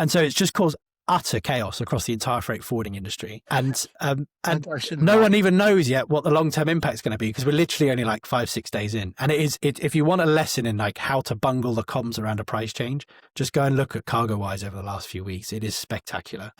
And so it's just caused utter chaos across the entire freight forwarding industry. And no one even knows yet what the long-term impact is going to be, because we're literally only like 5-6 days in. And if you want a lesson in like how to bungle the comms around a price change, just go and look at CargoWise over the last few weeks. It is spectacular.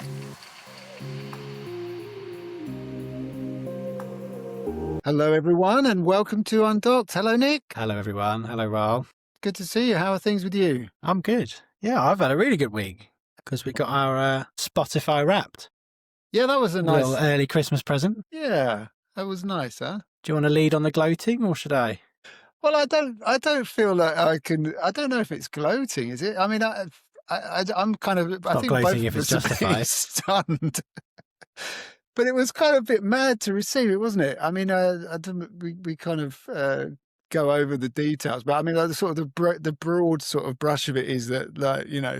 Hello, everyone, and welcome to Undocked. Hello, Nick. Hello, everyone. Hello, Raal. Good to see you. How are things with you? I'm good. Yeah, I've had a really good week because we got our Spotify Wrapped. Yeah, that was a nice little early Christmas present. Yeah, that was nice, huh? Do you want to lead on the gloating, or should I? Well, I don't feel like I can. I don't know if it's gloating, is it? I mean, I'm kind of. It's I not think gloating both if of it's us are justified. stunned. But it was kind of a bit mad to receive it, wasn't it? I mean, we kind of go over the details, but I mean, like, the broad sort of brush of it is that, like, you know,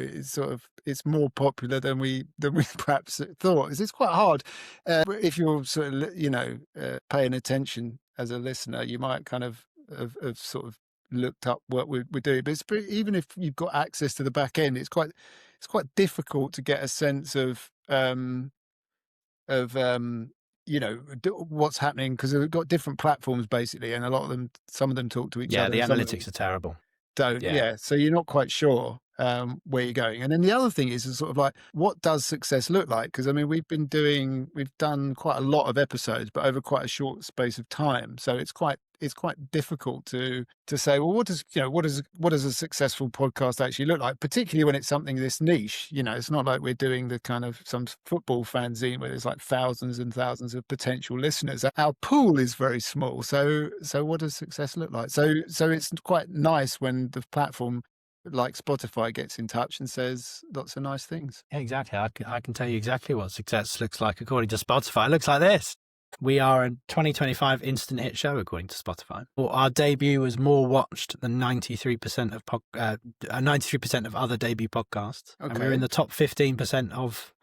it's more popular than we perhaps thought. It's quite hard if you're sort of, you know, paying attention as a listener. You might kind of have sort of looked up what we're doing, but even if you've got access to the back end, it's quite difficult to get a sense of you know, what's happening, because we've got different platforms basically, and some of them talk to each other. Yeah, the analytics are terrible. Yeah, so you're not quite sure where you're going. And then the other thing is sort of like, what does success look like? Because I mean, we've done quite a lot of episodes, but over quite a short space of time. So it's quite difficult to say, well, what does a successful podcast actually look like? Particularly when it's something this niche. You know, it's not like we're doing the kind of some football fanzine where there's like thousands and thousands of potential listeners. Our pool is very small. So what does success look like? So it's quite nice when the platform like Spotify gets in touch and says lots of nice things. Yeah, exactly. I can tell you exactly what success looks like according to Spotify. It looks like this. We are a 2025 instant hit show according to Spotify. Well, our debut was more watched than 93% of other debut podcasts. Okay. And we're in the top 15% of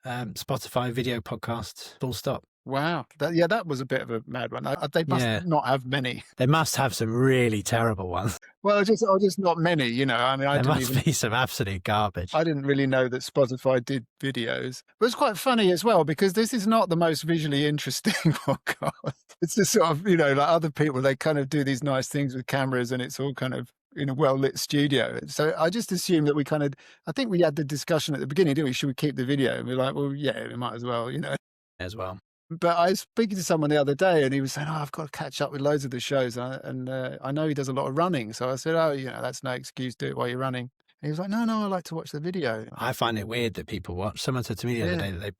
Spotify video podcasts. Full stop. Wow. That was a bit of a mad one. They must not have many. They must have some really terrible ones. Well, just not many, you know. I mean, there must be some absolute garbage. I didn't really know that Spotify did videos. But it's quite funny as well, because this is not the most visually interesting podcast. It's just sort of, you know, like other people, they kind of do these nice things with cameras and it's all kind of in a well-lit studio. So I just assume that I think we had the discussion at the beginning, didn't we? Should we keep the video? And we're like, well, yeah, we might as well, you know. As well. But I was speaking to someone the other day and he was saying, I've got to catch up with loads of the shows. And I know he does a lot of running. So I said, you know, that's no excuse. Do it while you're running. And he was like, no, I like to watch the video. I find it weird that people watch. Someone said to me the other day that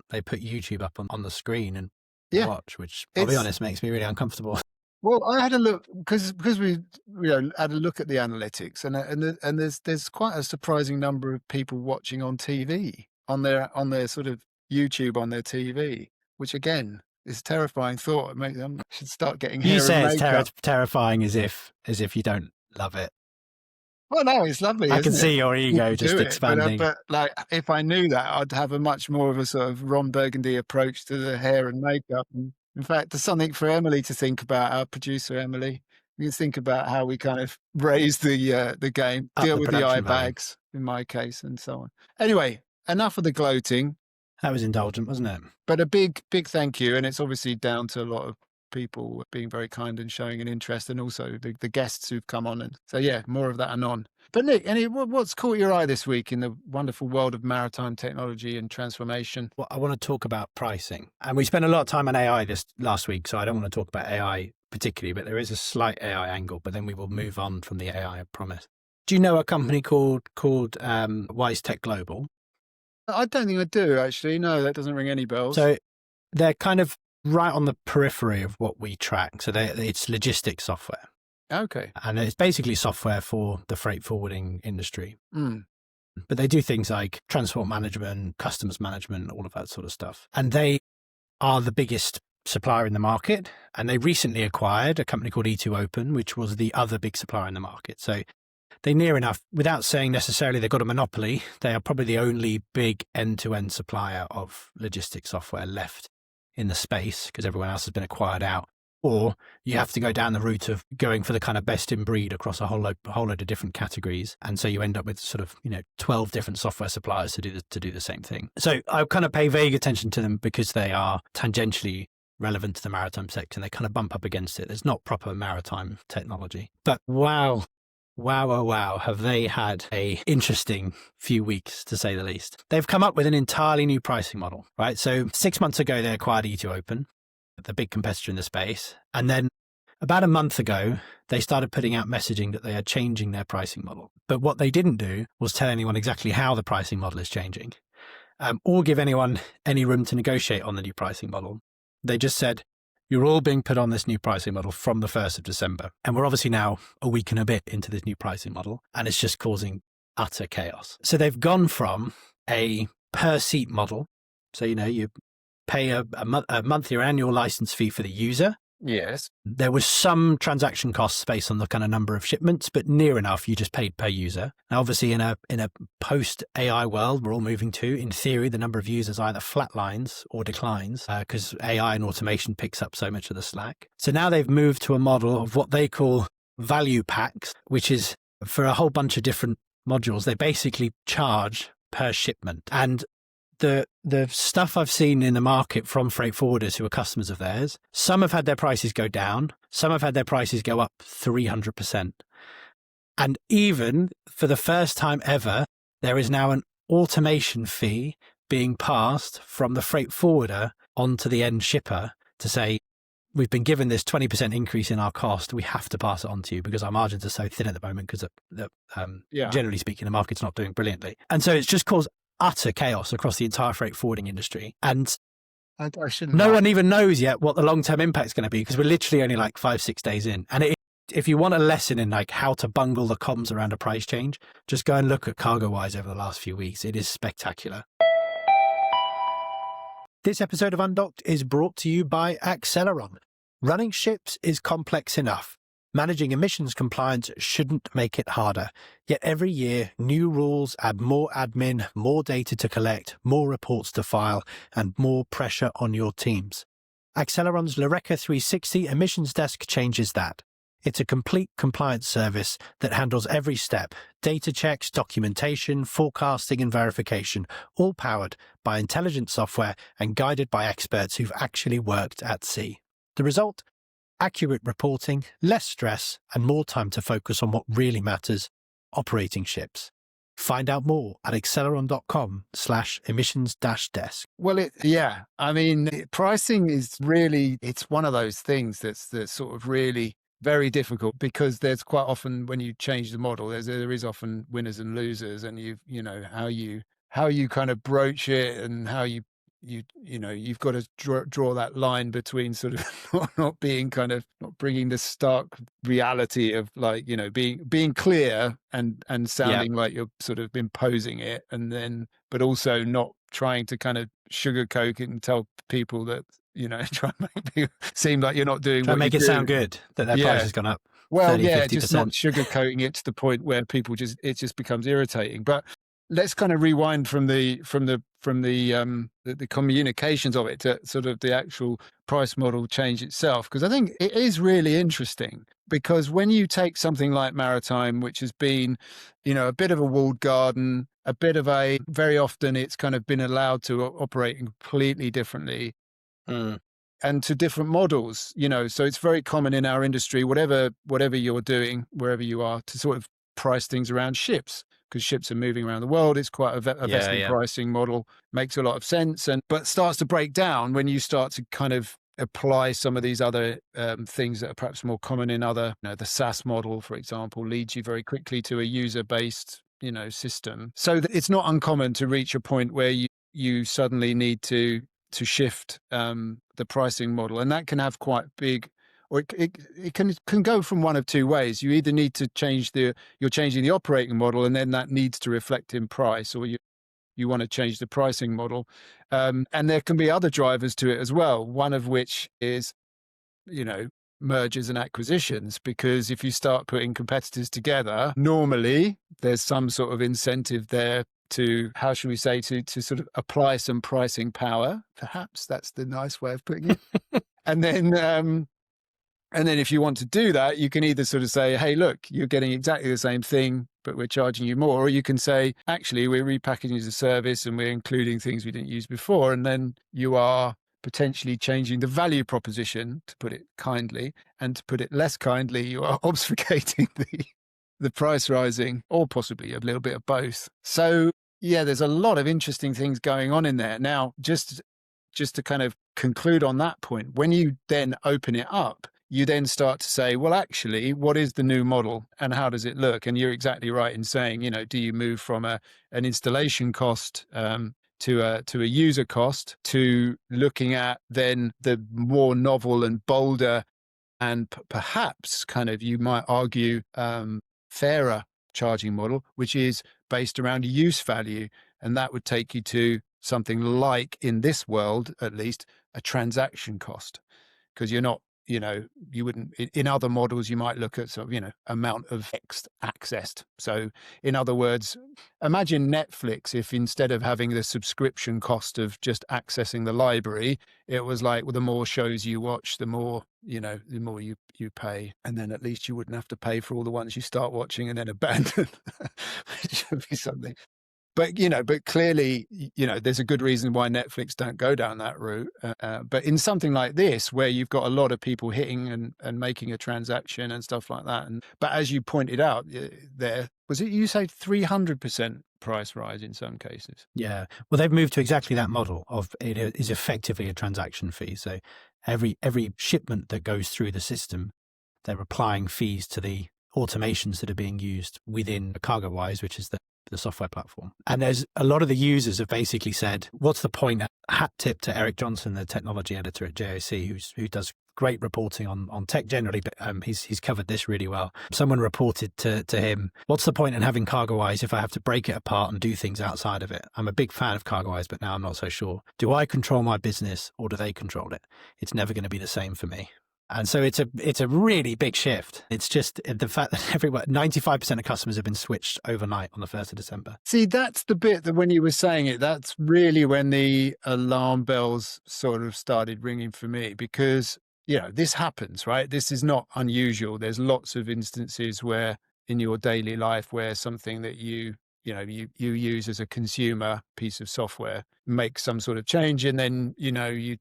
they put YouTube up on the screen and watch, which I'll be honest, makes me really uncomfortable. Well, I had a look because we had a look at the analytics and there's quite a surprising number of people watching on TV on their sort of YouTube on their TV. Which again is a terrifying thought. Maybe I should start getting hair. You say it's terrifying as if you don't love it. Well, no, it's lovely. I can see your ego just expanding. But like, if I knew that, I'd have a much more of a sort of Ron Burgundy approach to the hair and makeup. And in fact, there's something for Emily to think about. Our producer Emily, we can think about how we kind of raise the game, deal with the eye bags in my case, and so on. Anyway, enough of the gloating. That was indulgent, wasn't it? But a big thank you. And it's obviously down to a lot of people being very kind and showing an interest, and also the guests who've come on. And so, yeah, more of that anon. But Nick, what's caught your eye this week in the wonderful world of maritime technology and transformation? Well, I want to talk about pricing. And we spent a lot of time on AI this last week, so I don't want to talk about AI particularly, but there is a slight AI angle, but then we will move on from the AI, I promise. Do you know a company called Wise Tech Global? I don't think I do, actually. No, that doesn't ring any bells. So they're kind of right on the periphery of what we track. So it's logistics software. Okay. And it's basically software for the freight forwarding industry. Mm. But they do things like transport management, customs management, all of that sort of stuff. And they are the biggest supplier in the market. And they recently acquired a company called E2 Open, which was the other big supplier in the market. So they near enough, without saying necessarily they've got a monopoly, they are probably the only big end-to-end supplier of logistics software left in the space, because everyone else has been acquired out. or you have to go down the route of going for the kind of best in breed across a whole load of different categories. And so you end up with sort of, 12 different software suppliers to do the same thing. So I kind of pay vague attention to them because they are tangentially relevant to the maritime sector and they kind of bump up against it. There's not proper maritime technology. But wow, have they had a interesting few weeks, to say the least. They've come up with an entirely new pricing model, right? So 6 months ago, they acquired E2Open, the big competitor in the space. And then about a month ago, they started putting out messaging that they are changing their pricing model. But what they didn't do was tell anyone exactly how the pricing model is changing, or give anyone any room to negotiate on the new pricing model. They just said, you're all being put on this new pricing model from the 1st of December. And we're obviously now a week and a bit into this new pricing model, and it's just causing utter chaos. So they've gone from a per seat model. So, you pay a monthly or annual license fee for the user. Yes. There was some transaction costs based on the kind of number of shipments, but near enough, you just paid per user. Now, obviously, in a post AI world, we're all moving to, in theory, the number of users either flatlines or declines because AI and automation picks up so much of the slack. So now they've moved to a model of what they call value packs, which is for a whole bunch of different modules. They basically charge per shipment. And the stuff I've seen in the market from freight forwarders who are customers of theirs, some have had their prices go down, some have had their prices go up 300%. And even for the first time ever, there is now an automation fee being passed from the freight forwarder onto the end shipper to say, we've been given this 20% increase in our cost. We have to pass it on to you because our margins are so thin at the moment because generally speaking, the market's not doing brilliantly. And so it's just caused utter chaos across the entire freight forwarding industry. And no one even knows yet what the long-term impact is going to be because we're literally only like 5-6 days in. And if you want a lesson in like how to bungle the comms around a price change, just go and look at CargoWise over the last few weeks. It is spectacular. This episode of Undocked is brought to you by Acceleron. Running ships is complex enough. Managing emissions compliance shouldn't make it harder. Yet every year, new rules add more admin, more data to collect, more reports to file, and more pressure on your teams. Acceleron's Loreka 360 emissions desk changes that. It's a complete compliance service that handles every step: data checks, documentation, forecasting, and verification, all powered by intelligent software and guided by experts who've actually worked at sea. The result? Accurate reporting, less stress, and more time to focus on what really matters: operating ships. Find out more at acceleron.com/emissions-desk. Well, pricing is really, it's one of those things that's sort of really very difficult because there's quite often when you change the model, there is often winners and losers, and how you kind of broach it and how you've got to draw that line between sort of not bringing the stark reality of like, being clear and sounding like you're sort of imposing it, and then, but also not trying to kind of sugarcoat it and tell people that, try and make people seem like you're not doing Try what make it sound good that their price has gone up. Well, 30, just not sugarcoating it to the point where it just becomes irritating. But let's kind of rewind from the communications of it to sort of the actual price model change itself, because I think it is really interesting. Because when you take something like Maritime, which has been, a bit of a walled garden, very often it's kind of been allowed to operate completely differently. And to different models, so it's very common in our industry, whatever you're doing, wherever you are, to sort of price things around ships, because ships are moving around the world. It's quite a vessel pricing model, makes a lot of sense, but starts to break down when you start to kind of apply some of these other things that are perhaps more common in other, the SaaS model, for example, leads you very quickly to a user-based, system. So that it's not uncommon to reach a point where you suddenly need to shift the pricing model, and that can have quite big, or it can go from one of two ways. You either need to you're changing the operating model, and then that needs to reflect in price, or you want to change the pricing model, and there can be other drivers to it as well. One of which is, mergers and acquisitions, because if you start putting competitors together, normally there's some sort of incentive there to, how should we say, to sort of apply some pricing power. Perhaps that's the nice way of putting it. And then And then if you want to do that, you can either sort of say, hey, look, you're getting exactly the same thing, but we're charging you more. Or you can say, actually, we're repackaging as a service and we're including things we didn't use before. And then you are potentially changing the value proposition, to put it kindly, and to put it less kindly, you are obfuscating the price rising, or possibly a little bit of both. So yeah, there's a lot of interesting things going on in there. Now, just to kind of conclude on that point, when you then open it up, you then start to say, well, actually, what is the new model and how does it look? And you're exactly right in saying, do you move from an installation cost to a user cost, to looking at then the more novel and bolder and perhaps kind of, you might argue, fairer charging model, which is based around use value. And that would take you to something like, in this world at least, a transaction cost. Because you're not, you wouldn't, in other models, you might look at sort of, amount of X accessed. So in other words, imagine Netflix if instead of having the subscription cost of just accessing the library, it was like, well, the more shows you watch, the more, the more you pay. And then at least you wouldn't have to pay for all the ones you start watching and then abandon, which would be something. But, but clearly, there's a good reason why Netflix don't go down that route. But in something like this, where you've got a lot of people hitting and making a transaction and stuff like that. But as you pointed out there, was it, you say 300% price rise in some cases? Yeah. Well, they've moved to exactly that model of it is effectively a transaction fee. So every shipment that goes through the system, they're applying fees to the automations that are being used within CargoWise, which is the software platform. And there's a lot of the users have basically said, what's the point? Hat tip to Eric Johnson, the technology editor at JOC, who does great reporting on tech generally, but he's covered this really well. Someone reported to him, what's the point in having CargoWise if I have to break it apart and do things outside of it? I'm a big fan of CargoWise, but now I'm not so sure. Do I control my business or do they control it? It's never going to be the same for me. And so it's a really big shift. It's just the fact that 95% of customers have been switched overnight on the 1st of December. See, that's the bit that when you were saying it, that's really when the alarm bells sort of started ringing for me, because, this happens, right? This is not unusual. There's lots of instances where in your daily life where something that you use as a consumer piece of software makes some sort of change, and then you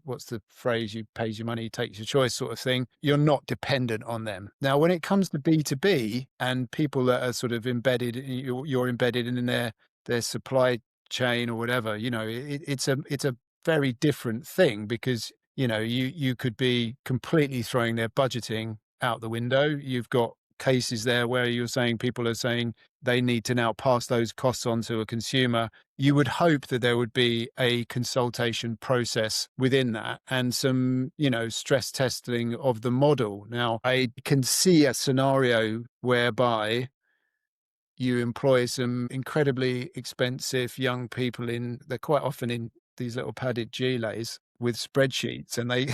what's the phrase, you pays your money, takes your choice sort of thing. You're not dependent on them. Now when it comes to B2B and people that are sort of embedded, you're embedded in their supply chain or whatever, it's a very different thing, because you could be completely throwing their budgeting out the window. You've got cases there where you're saying people are saying they need to now pass those costs on to a consumer. You would hope that there would be a consultation process within that and some, stress testing of the model. Now, I can see a scenario whereby you employ some incredibly expensive young people they're quite often in these little padded gilets with spreadsheets, and they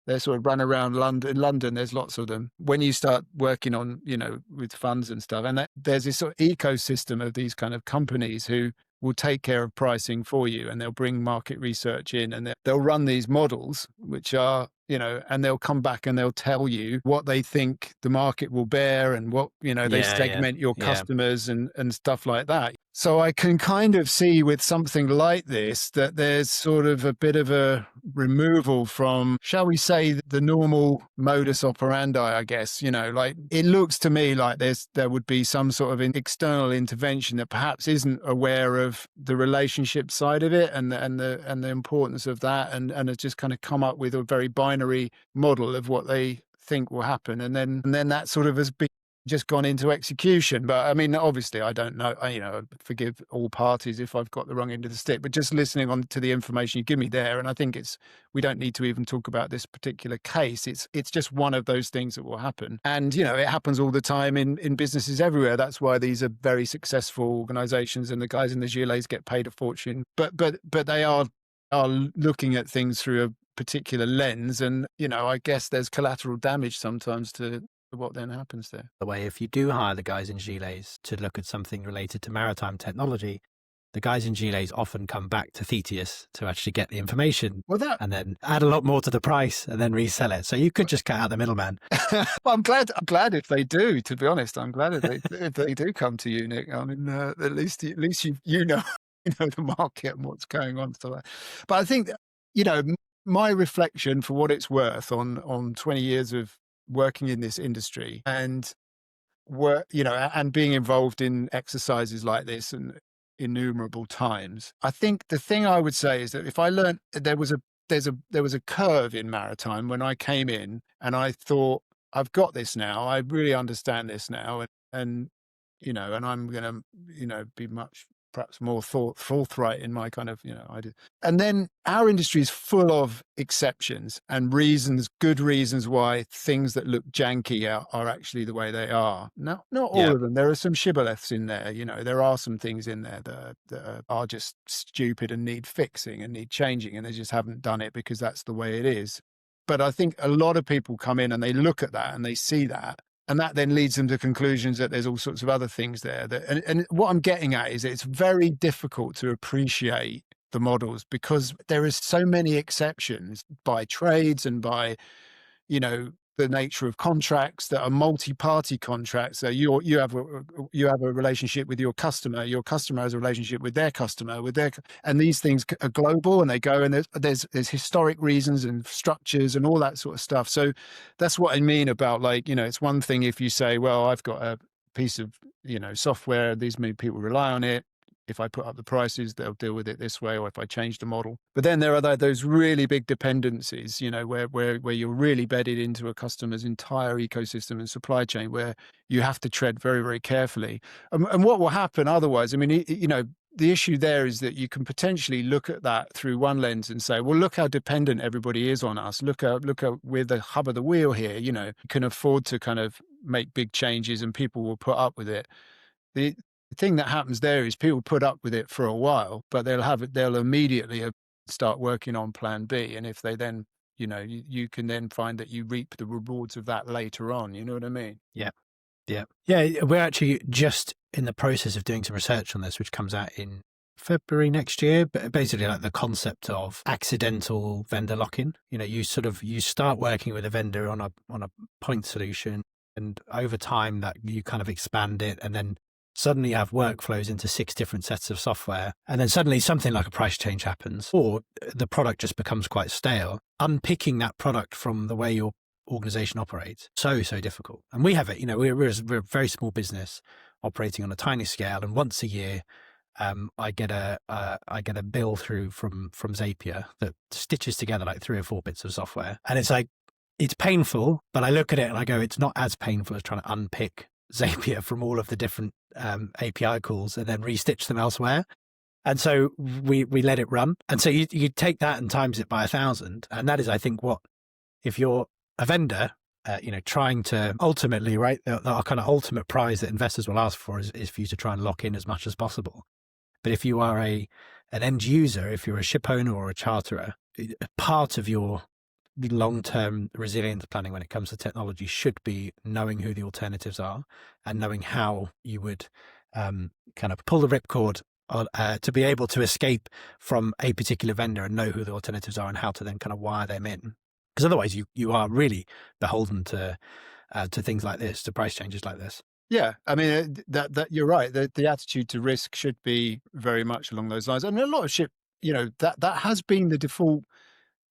they're sort of run around London. In London, there's lots of them. When you start working on, with funds and stuff, and there's this sort of ecosystem of these kind of companies who will take care of pricing for you, and they'll bring market research in, and they'll run these models, which are, and they'll come back and they'll tell you what they think the market will bear and what, they segment your customers and stuff like that. So I can kind of see with something like this that there's sort of a bit of a removal from, shall we say, the normal modus operandi, I guess. Like it looks to me like there would be some sort of external intervention that perhaps isn't aware of the relationship side of it and the importance of that, and has just kind of come up with a very binary model of what they think will happen, and then that sort of has been just gone into execution. But I mean, obviously I don't know, forgive all parties if I've got the wrong end of the stick, but just listening on to the information you give me there, and I think we don't need to even talk about this particular case. It's just one of those things that will happen. And, it happens all the time in businesses everywhere. That's why these are very successful organizations and the guys in the gilets get paid a fortune, but they are looking at things through a particular lens. And, I guess there's collateral damage sometimes to what then happens there. The way, if you do hire the guys in gilets to look at something related to maritime technology, the guys in Giles often come back to Thetis to actually get the information and then add a lot more to the price and then resell it. So you could just cut out the middleman. Well, I'm glad if they do, to be honest. I'm glad if they do come to you, Nick. I mean, at least you know, you know the market and what's going on. So, but I think, you know, my reflection, for what it's worth, on 20 years of working in this industry and you know, and being involved in exercises like this and innumerable times, I think the thing I would say is that if I learned, there was a curve in maritime when I came in, and I thought, I've got this now. I really understand this now, and you know, and I'm going to, you know, be much perhaps more forthright in my kind of, you know, idea. And then our industry is full of exceptions and reasons, good reasons why things that look janky are actually the way they are. Not all of them. There are some shibboleths in there. You know, there are some things in there that are just stupid and need fixing and need changing, and they just haven't done it because that's the way it is. But I think a lot of people come in and they look at that and they see that, and that then leads them to conclusions that there's all sorts of other things there. And what I'm getting at is it's very difficult to appreciate the models because there is so many exceptions by trades and by, you know, the nature of contracts that are multi-party contracts. So you have a relationship with your customer has a relationship with their customer, and these things are global, and they go, and there's historic reasons and structures and all that sort of stuff. So that's what I mean about, like, you know, it's one thing if you say, well, I've got a piece of, you know, software, these many people rely on it. If I put up the prices, they'll deal with it this way, or if I change the model. But then there are those really big dependencies, you know, where you're really bedded into a customer's entire ecosystem and supply chain, where you have to tread very, very carefully. And what will happen otherwise? I mean, you know, the issue there is that you can potentially look at that through one lens and say, well, look how dependent everybody is on us. Look at we're the hub of the wheel here. You know, you can afford to kind of make big changes, and people will put up with it. The thing that happens there is people put up with it for a while, but they'll immediately start working on plan B. And if they then, you know, you can then find that you reap the rewards of that later on. You know what I mean? Yeah. We're actually just in the process of doing some research on this, which comes out in February next year. But basically, like, the concept of accidental vendor lock-in. You know, you start working with a vendor on a point solution, and over time that you kind of expand it, and then suddenly you have workflows into 6 different sets of software. And then suddenly something like a price change happens, or the product just becomes quite stale. Unpicking that product from the way your organization operates, so difficult. And we have it, you know, we're a very small business operating on a tiny scale. And once a year, I get a bill through from Zapier that stitches together like 3 or 4 bits of software. And it's like, it's painful, but I look at it and I go, it's not as painful as trying to unpick Zapier from all of the different API calls and then restitch them elsewhere. And so we let it run. And so you take that and times it by 1,000. And that is, I think, what, if you're a vendor, you know, trying to ultimately, right, our kind of ultimate prize that investors will ask for is for you to try and lock in as much as possible. But if you are an end user, if you're a ship owner or a charterer, part of your long-term resilience planning when it comes to technology should be knowing who the alternatives are and knowing how you would kind of pull the ripcord to be able to escape from a particular vendor and know who the alternatives are and how to then kind of wire them in. Because otherwise you are really beholden to things like this, to price changes like this. Yeah, I mean, that you're right. The attitude to risk should be very much along those lines. I mean, a lot of ship, you know, that has been the default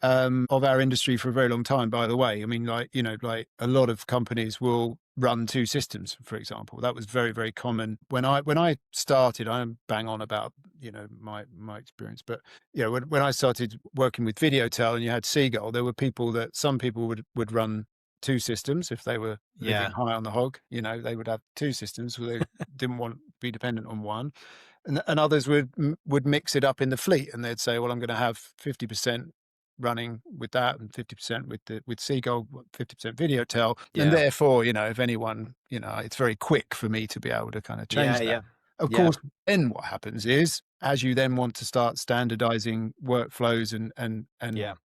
of our industry for a very long time, by the way. I mean, like, you know, like a lot of companies will run 2 systems, for example. That was very, very common. When I started, I'm bang on about, you know, my experience, but, you know, when I started working with Videotel and you had Seagull, there were some people would run 2 systems if they were living high on the hog. You know, they would have 2 systems, so they didn't want to be dependent on one. And others would mix it up in the fleet, and they'd say, well, I'm going to have 50% running with that and 50% with Seagull, 50% Videotel. And therefore, you know, if anyone, you know, it's very quick for me to be able to kind of change that. Of course, then what happens is, as you then want to start standardizing workflows and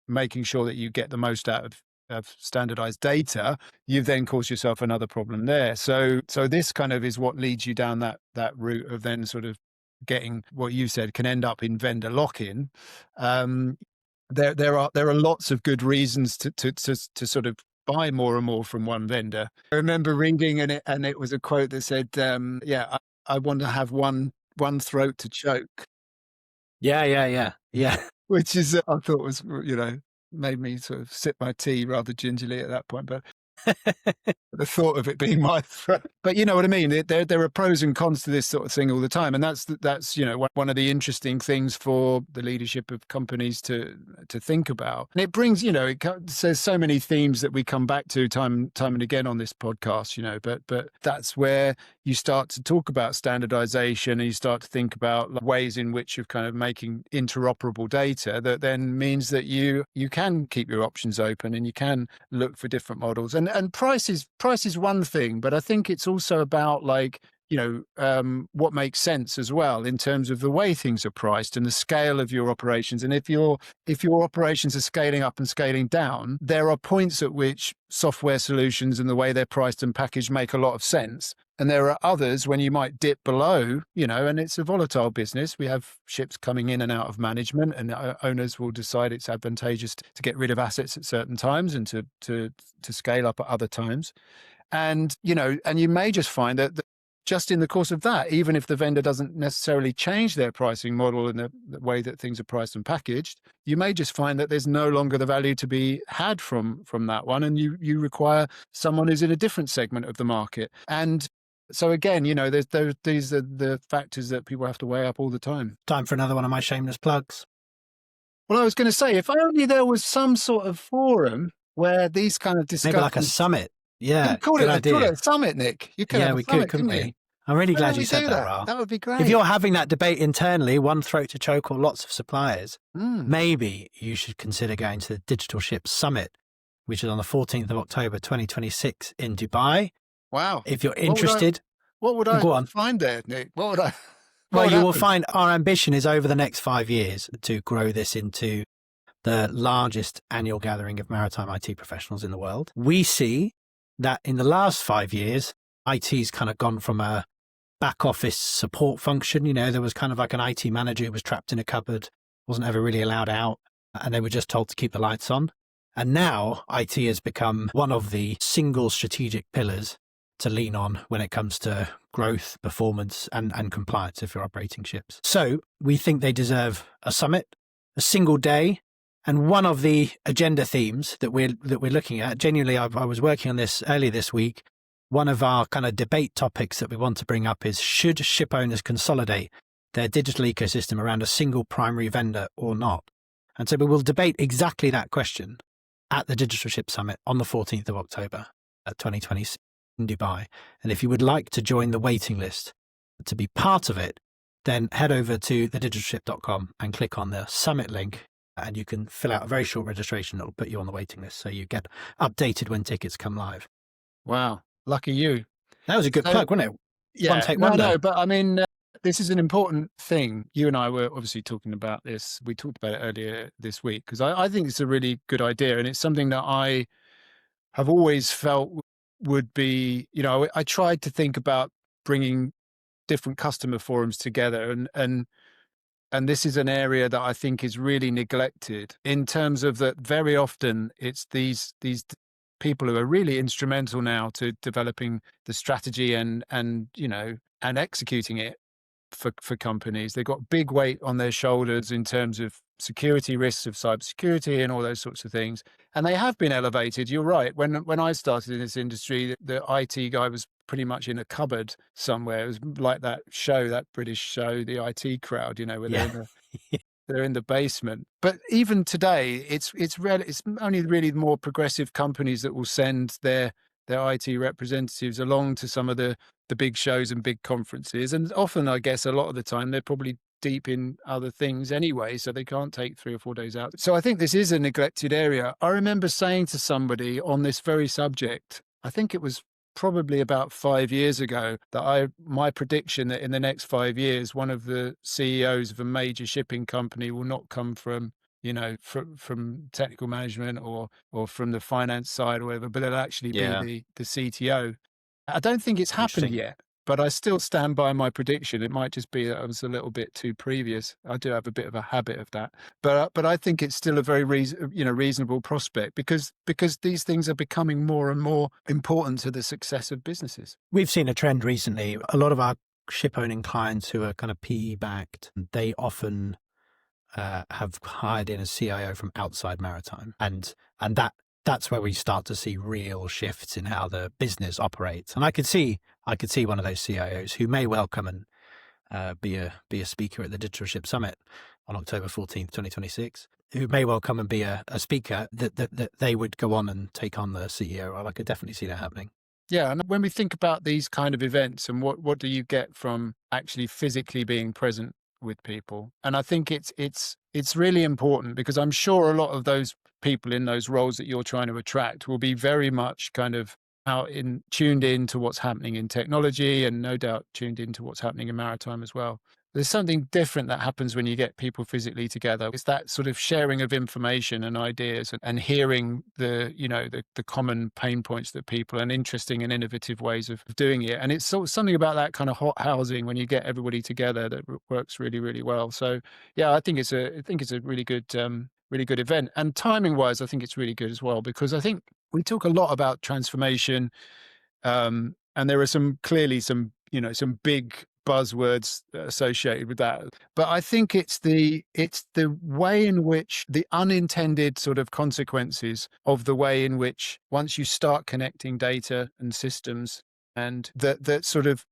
making sure that you get the most out of standardized data, you've then caused yourself another problem there. So this kind of is what leads you down that route of then sort of getting what you said can end up in vendor lock-in, there are lots of good reasons to sort of buy more and more from one vendor. I remember ringing and it was a quote that said, I want to have one throat to choke. Yeah. Which is, I thought was, made me sort of sip my tea rather gingerly at that point. But the thought of it being my throat. But you know what I mean? There are pros and cons to this sort of thing all the time. And that's one of the interesting things for the leadership of companies to think about. And it brings, it says so many themes that we come back to time and again on this podcast, but that's where you start to talk about standardization and you start to think about ways in which you're kind of making interoperable data that then means that you can keep your options open and you can look for different models. And price is one thing, but I think it's also about what makes sense as well in terms of the way things are priced and the scale of your operations. And if your operations are scaling up and scaling down, there are points at which software solutions and the way they're priced and packaged make a lot of sense. And there are others when you might dip below, and it's a volatile business. We have ships coming in and out of management, and owners will decide it's advantageous to get rid of assets at certain times and to scale up at other times. And, and you may just find that just in the course of that, even if the vendor doesn't necessarily change their pricing model and the way that things are priced and packaged, you may just find that there's no longer the value to be had from that one. And you require someone who's in a different segment of the market. And so again, these are the factors that people have to weigh up all the time. Time for another one of my shameless plugs. Well, I was going to say, if only there was some sort of forum where these kind of discussions... Maybe like a summit. Yeah, call it a summit, Nick. You could have a summit, couldn't we? I'm really glad you said that, Raal. That would be great. If you're having that debate internally, one throat to choke or lots of suppliers, maybe you should consider going to the Digital Ships Summit, which is on the 14th of October, 2026 in Dubai. Wow. If you're interested. What would I find there, Nick? What would I... Well, you will find our ambition is over the next 5 years to grow this into the largest annual gathering of maritime IT professionals in the world. We see that in the last 5 years, IT's kind of gone from a back office support function. There was kind of like an IT manager who was trapped in a cupboard, wasn't ever really allowed out, and they were just told to keep the lights on. And now IT has become one of the single strategic pillars to lean on when it comes to growth, performance, and compliance if you're operating ships. So we think they deserve a summit, a single day, and one of the agenda themes that we're looking at. Genuinely, I was working on this earlier this week. One of our kind of debate topics that we want to bring up is, should ship owners consolidate their digital ecosystem around a single primary vendor or not? And so we will debate exactly that question at the Digital Ship Summit on the 14th of October, 2026 in Dubai. And if you would like to join the waiting list to be part of it, then head over to thedigitalship.com and click on the summit link, and you can fill out a very short registration. It'll put you on the waiting list so you get updated when tickets come live. Wow. Lucky you. That was a good plug, wasn't it? Yeah. One take wonder. No, but I mean, this is an important thing. You and I were obviously talking about this. We talked about it earlier this week because I think it's a really good idea. And it's something that I have always felt would be, I tried to think about bringing different customer forums together. And this is an area that I think is really neglected in terms of that very often it's these people who are really instrumental now to developing the strategy and executing it for companies. They've got big weight on their shoulders in terms of security risks of cybersecurity and all those sorts of things. And they have been elevated. You're right. When I started in this industry, the IT guy was pretty much in a cupboard somewhere. It was like that British show, the IT Crowd, where they're in the basement. But even today, it's only really more progressive companies that will send their IT representatives along to some of the big shows and big conferences. And often, I guess, a lot of the time, they're probably deep in other things anyway, so they can't take 3 or 4 days out. So I think this is a neglected area. I remember saying to somebody on this very subject, I think it was probably about 5 years ago, that my prediction that in the next 5 years, one of the CEOs of a major shipping company will not come from technical management or from the finance side or whatever, but it'll actually be the CTO. I don't think it's happened yet, but I still stand by my prediction. It might just be that I was a little bit too previous. I do have a bit of a habit of that, but I think it's still a very reasonable prospect because these things are becoming more and more important to the success of businesses. We've seen a trend recently. A lot of our ship owning clients who are kind of PE backed, they often have hired in a CIO from outside Maritime, and that's where we start to see real shifts in how the business operates. And I could see one of those CIOs who may well come and be a speaker at the Digital Ship Summit on October 14th, 2026, who may well come and be a speaker that they would go on and take on the CEO role. I could definitely see that happening. Yeah, and when we think about these kind of events and what do you get from actually physically being present with people, and I think it's really important because I'm sure a lot of those people in those roles that you're trying to attract will be very much kind of tuned in to what's happening in technology, and no doubt tuned into what's happening in maritime as well. There's something different that happens when you get people physically together. It's that sort of sharing of information and ideas and hearing the common pain points that people and interesting and innovative ways of doing it. And it's sort of something about that kind of hot housing when you get everybody together that works really, really well. So yeah, I think it's a really good event. And timing wise, I think it's really good as well, because I think we talk a lot about transformation. And there are clearly some big buzzwords associated with that. But I think it's the way in which the unintended sort of consequences of the way in which once you start connecting data and systems and that sort of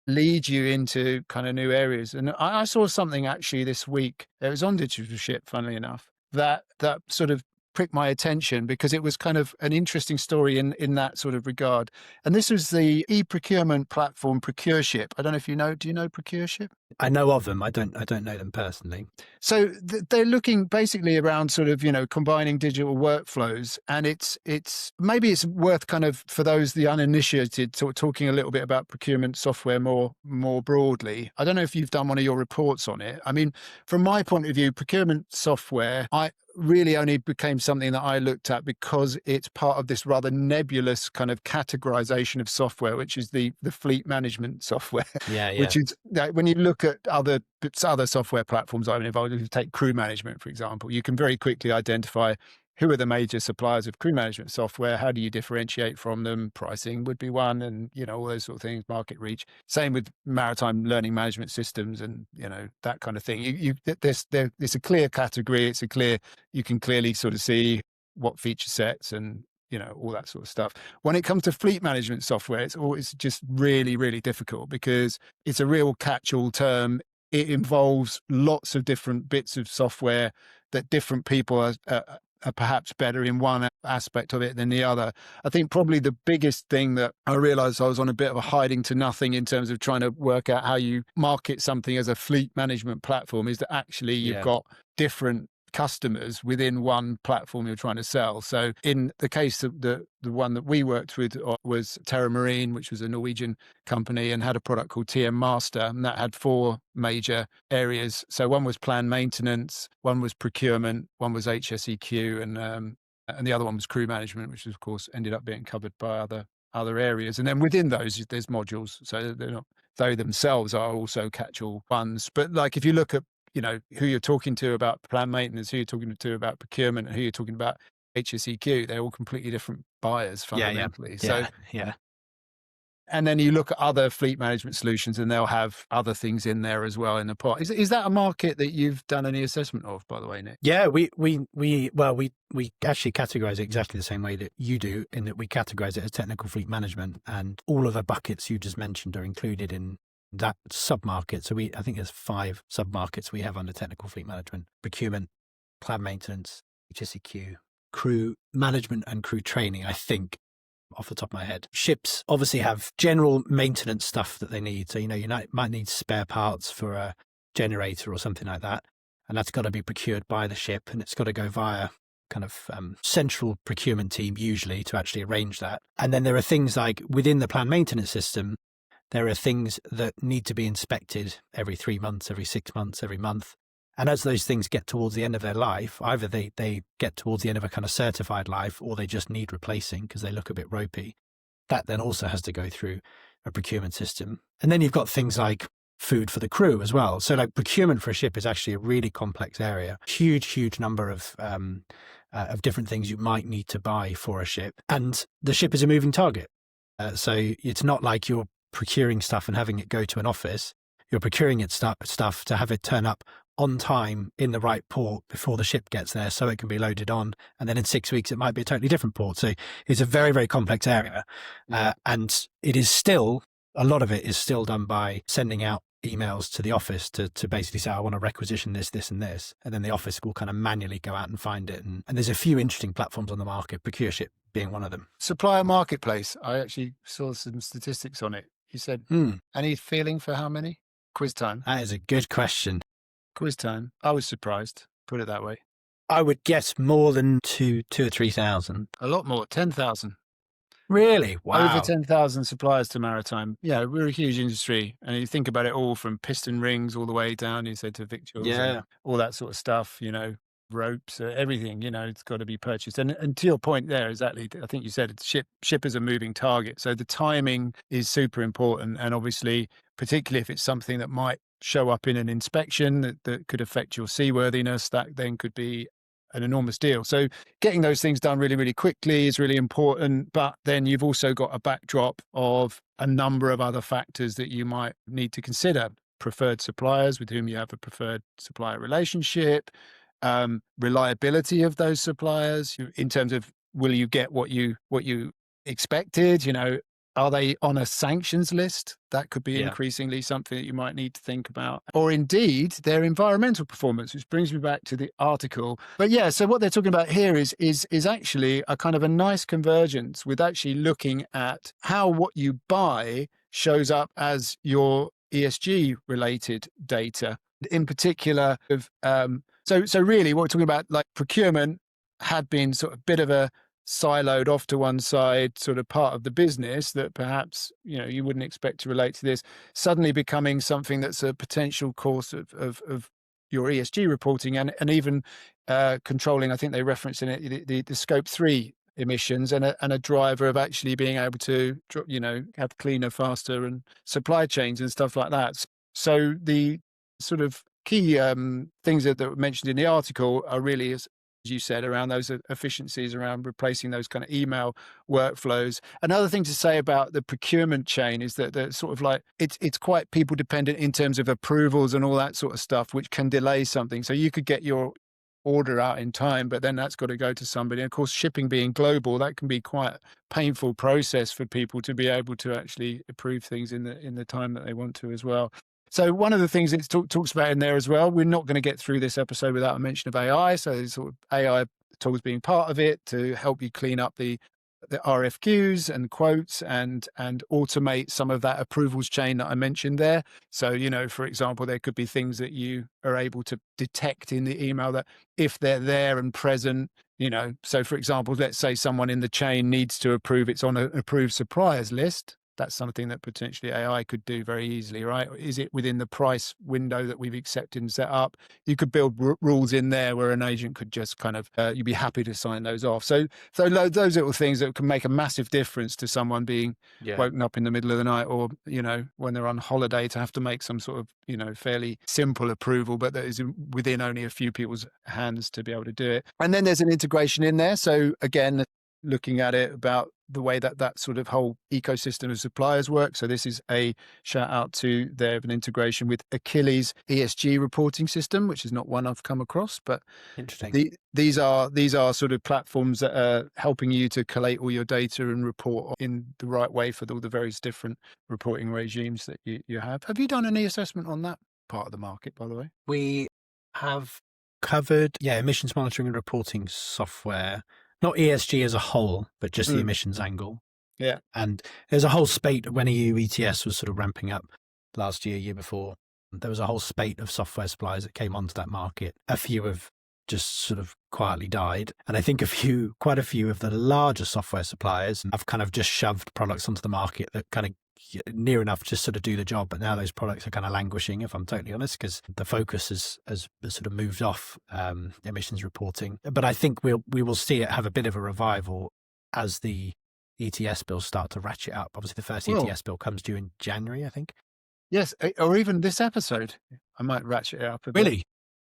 lead you into kind of new areas. And I saw something actually this week. It was on Digital Ship, funnily enough, that sort of pricked my attention because it was kind of an interesting story in that sort of regard. And this was the e-procurement platform Procureship. I don't know if you know. Do you know Procureship? I know of them. I don't know them personally. So they're looking basically around sort of, combining digital workflows. And it's maybe it's worth kind of, for those, the uninitiated, talking a little bit about procurement software more broadly. I don't know if you've done one of your reports on it. I mean, from my point of view, procurement software, I really only became something that I looked at because it's part of this rather nebulous kind of categorization of software, which is the fleet management software. Yeah. Which is, when you look at other software platforms I've been involved in, if you take crew management, for example, you can very quickly identify who are the major suppliers of crew management software. How do you differentiate from them? Pricing would be one, and all those sort of things, market reach. Same with maritime learning management systems, and that kind of thing. There's a clear category. You can clearly sort of see what feature sets and all that sort of stuff. When it comes to fleet management software, it's just really, really difficult because it's a real catch-all term. It involves lots of different bits of software that different people are perhaps better in one aspect of it than the other. I think probably the biggest thing that I realized I was on a bit of a hiding to nothing in terms of trying to work out how you market something as a fleet management platform is that actually you've got different customers within one platform you're trying to sell. So in the case of the one that we worked with was Terra Marine, which was a Norwegian company and had a product called TM Master, and that had 4 major areas. So one was planned maintenance, one was procurement, one was HSEQ, and the other one was crew management, which of course ended up being covered by other areas. And then within those, there's modules. So they themselves are also catch-all ones. But like if you look at who you're talking to about planned maintenance, who you're talking to about procurement, and who you're talking about HSEQ, they're all completely different buyers fundamentally. Yeah. And then you look at other fleet management solutions and they'll have other things in there as well in the pot. Is that a market that you've done any assessment of, by the way, Nick? Yeah, we actually categorize it exactly the same way that you do, in that we categorize it as technical fleet management, and all of the buckets you just mentioned are included in that sub-market. So I think there's 5 sub-markets we have under technical fleet management: procurement, planned maintenance, HSEQ, crew management, and crew training, I think, off the top of my head. Ships obviously have general maintenance stuff that they need. So, you might need spare parts for a generator or something like that. And that's got to be procured by the ship, and it's got to go via kind of central procurement team usually to actually arrange that. And then there are things like within the planned maintenance system, there are things that need to be inspected every 3 months, every 6 months, every month. And as those things get towards the end of their life, either they get towards the end of a kind of certified life, or they just need replacing because they look a bit ropey. That then also has to go through a procurement system. And then you've got things like food for the crew as well. So like procurement for a ship is actually a really complex area. Huge number of different things you might need to buy for a ship. And the ship is a moving target. So it's not like you're procuring stuff and having it go to an office. You're procuring it stuff to have it turn up on time in the right port before the ship gets there so it can be loaded on. And then in 6 weeks, it might be a totally different port. So it's a very complex area. And it is still, a lot of it is still done by sending out emails to the office to basically say, I want to requisition this, and this. And then the office will kind of manually go out and find it. And there's a few interesting platforms on the market, ProcureShip being one of them. Supplier marketplace. I actually saw some statistics on it. You said, any feeling for how many? Quiz time. That is a good question. Quiz time. I was surprised, put it that way. I would guess more than 2,000 or 3,000. A lot more, 10,000. Really? Wow. Over 10,000 suppliers to Maritime. Yeah, we're a huge industry. And you think about it all from piston rings all the way down, you said, to victuals, and all that sort of stuff, ropes, everything, it's got to be purchased. And to your point there, exactly, I think you said it, ship is a moving target. So the timing is super important. And obviously, particularly if it's something that might show up in an inspection that could affect your seaworthiness, that then could be an enormous deal. So getting those things done really quickly is really important. But then you've also got a backdrop of a number of other factors that you might need to consider. Preferred suppliers with whom you have a preferred supplier relationship, reliability of those suppliers in terms of, will you get what you expected? Are they on a sanctions list? That could be increasingly something that you might need to think about. Or indeed, their environmental performance, which brings me back to the article. But yeah, so what they're talking about here is actually a kind of a nice convergence with actually looking at how what you buy shows up as your ESG related data. In particular, so really what we're talking about, like procurement had been sort of a bit of a siloed off to one side sort of part of the business that perhaps you wouldn't expect to relate to this, suddenly becoming something that's a potential course of your ESG reporting and even controlling, I think they referenced in it, the scope 3 emissions and a driver of actually being able to have cleaner, faster and supply chains and stuff like that. So the sort of key things that were mentioned in the article are really, as you said, around those efficiencies, around replacing those kind of email workflows. Another thing to say about the procurement chain is that the sort of like it's quite people dependent in terms of approvals and all that sort of stuff, which can delay something. So you could get your order out in time, but then that's got to go to somebody. And of course, shipping being global, that can be quite a painful process for people to be able to actually approve things in the time that they want to as well. So one of the things it talks about in there as well, we're not going to get through this episode without a mention of AI. So there's sort of AI tools being part of it to help you clean up the RFQs and quotes and automate some of that approvals chain that I mentioned there. So, for example, there could be things that you are able to detect in the email that if they're there and present, so for example, let's say someone in the chain needs to approve it's on an approved suppliers list. That's something that potentially AI could do very easily, right? Is it within the price window that we've accepted and set up? You could build rules in there where an agent could just kind of, you'd be happy to sign those off. So those little things that can make a massive difference to someone being woken up in the middle of the night or, when they're on holiday to have to make some sort of, fairly simple approval, but that is within only a few people's hands to be able to do it. And then there's an integration in there. So again, looking at it about the way that sort of whole ecosystem of suppliers work. So this is a shout out to their an integration with Achilles ESG reporting system, which is not one I've come across, but interesting. These are sort of platforms that are helping you to collate all your data and report in the right way for all the various different reporting regimes that you have. Have you done any assessment on that part of the market, by the way? We have covered, emissions monitoring and reporting software. Not ESG as a whole, but just the emissions angle. Yeah. And there's a whole spate when EU ETS was sort of ramping up last year before. There was a whole spate of software suppliers that came onto that market. A few have just sort of quietly died. And I think quite a few of the larger software suppliers have kind of just shoved products onto the market that kind of near enough to sort of do the job, but now those products are kind of languishing, if I'm totally honest, because the focus has sort of moved off emissions reporting. But I think we will see it have a bit of a revival as the ETS bills start to ratchet up. Obviously, the first Well, ETS bill comes due in January, I think. yes, or even this episode, I might ratchet it up a bit. Really?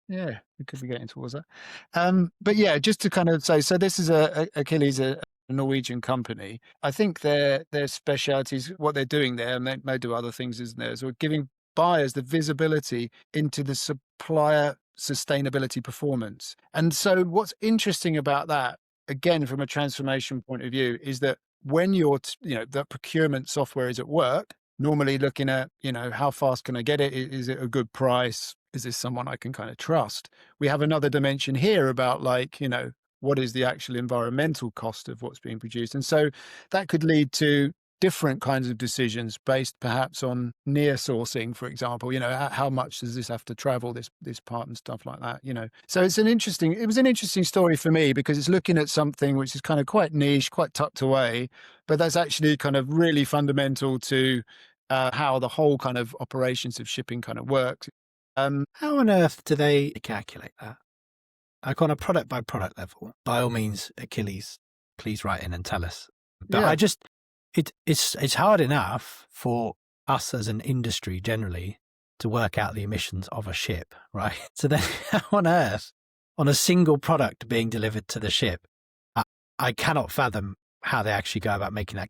Yeah, we could be getting towards that. But yeah, just to kind of say, so this is Achilles, a Norwegian company. I think their specialities, what they're doing there, and they may do other things, isn't there? So giving buyers the visibility into the supplier sustainability performance. And so what's interesting about that, again, from a transformation point of view, is that when you're, the procurement software is at work, normally looking at, how fast can I get it? Is it a good price? Is this someone I can kind of trust? We have another dimension here about what is the actual environmental cost of what's being produced? And so that could lead to different kinds of decisions based perhaps on near sourcing, for example, how much does this have to travel, this part and stuff like that, So it was an interesting story for me because it's looking at something which is kind of quite niche, quite tucked away, but that's actually kind of really fundamental to how the whole kind of operations of shipping kind of works. How on earth do they calculate that? Like on a product by product level, by all means, Achilles, please write in and tell us. But Yeah. it's hard enough for us as an industry generally to work out the emissions of a ship, right? So then how on earth, on a single product being delivered to the ship, I cannot fathom how they actually go about making that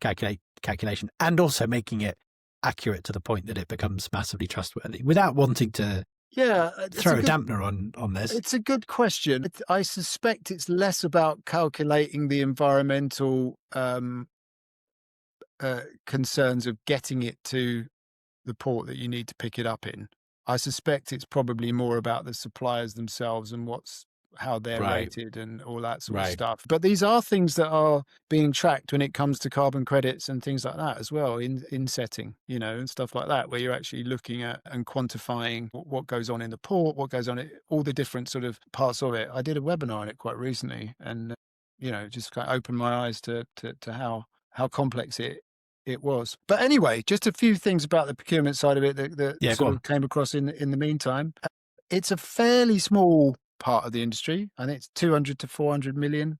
calculation and also making it accurate to the point that it becomes massively trustworthy without wanting to throw a dampener on this. It's a good question. I suspect it's less about calculating the environmental concerns of getting it to the port that you need to pick it up in. I suspect it's probably more about the suppliers themselves and how they're rated and all that sort of stuff. But these are things that are being tracked when it comes to carbon credits and things like that as well, in setting, and stuff like that, where you're actually looking at and quantifying what goes on in the port, what goes on, all the different sort of parts of it. I did a webinar on it quite recently and, just kind of opened my eyes to how complex it was. But anyway, just a few things about the procurement side of it that sort of came across in the meantime. It's a fairly small part of the industry. I think it's $200 to $400 million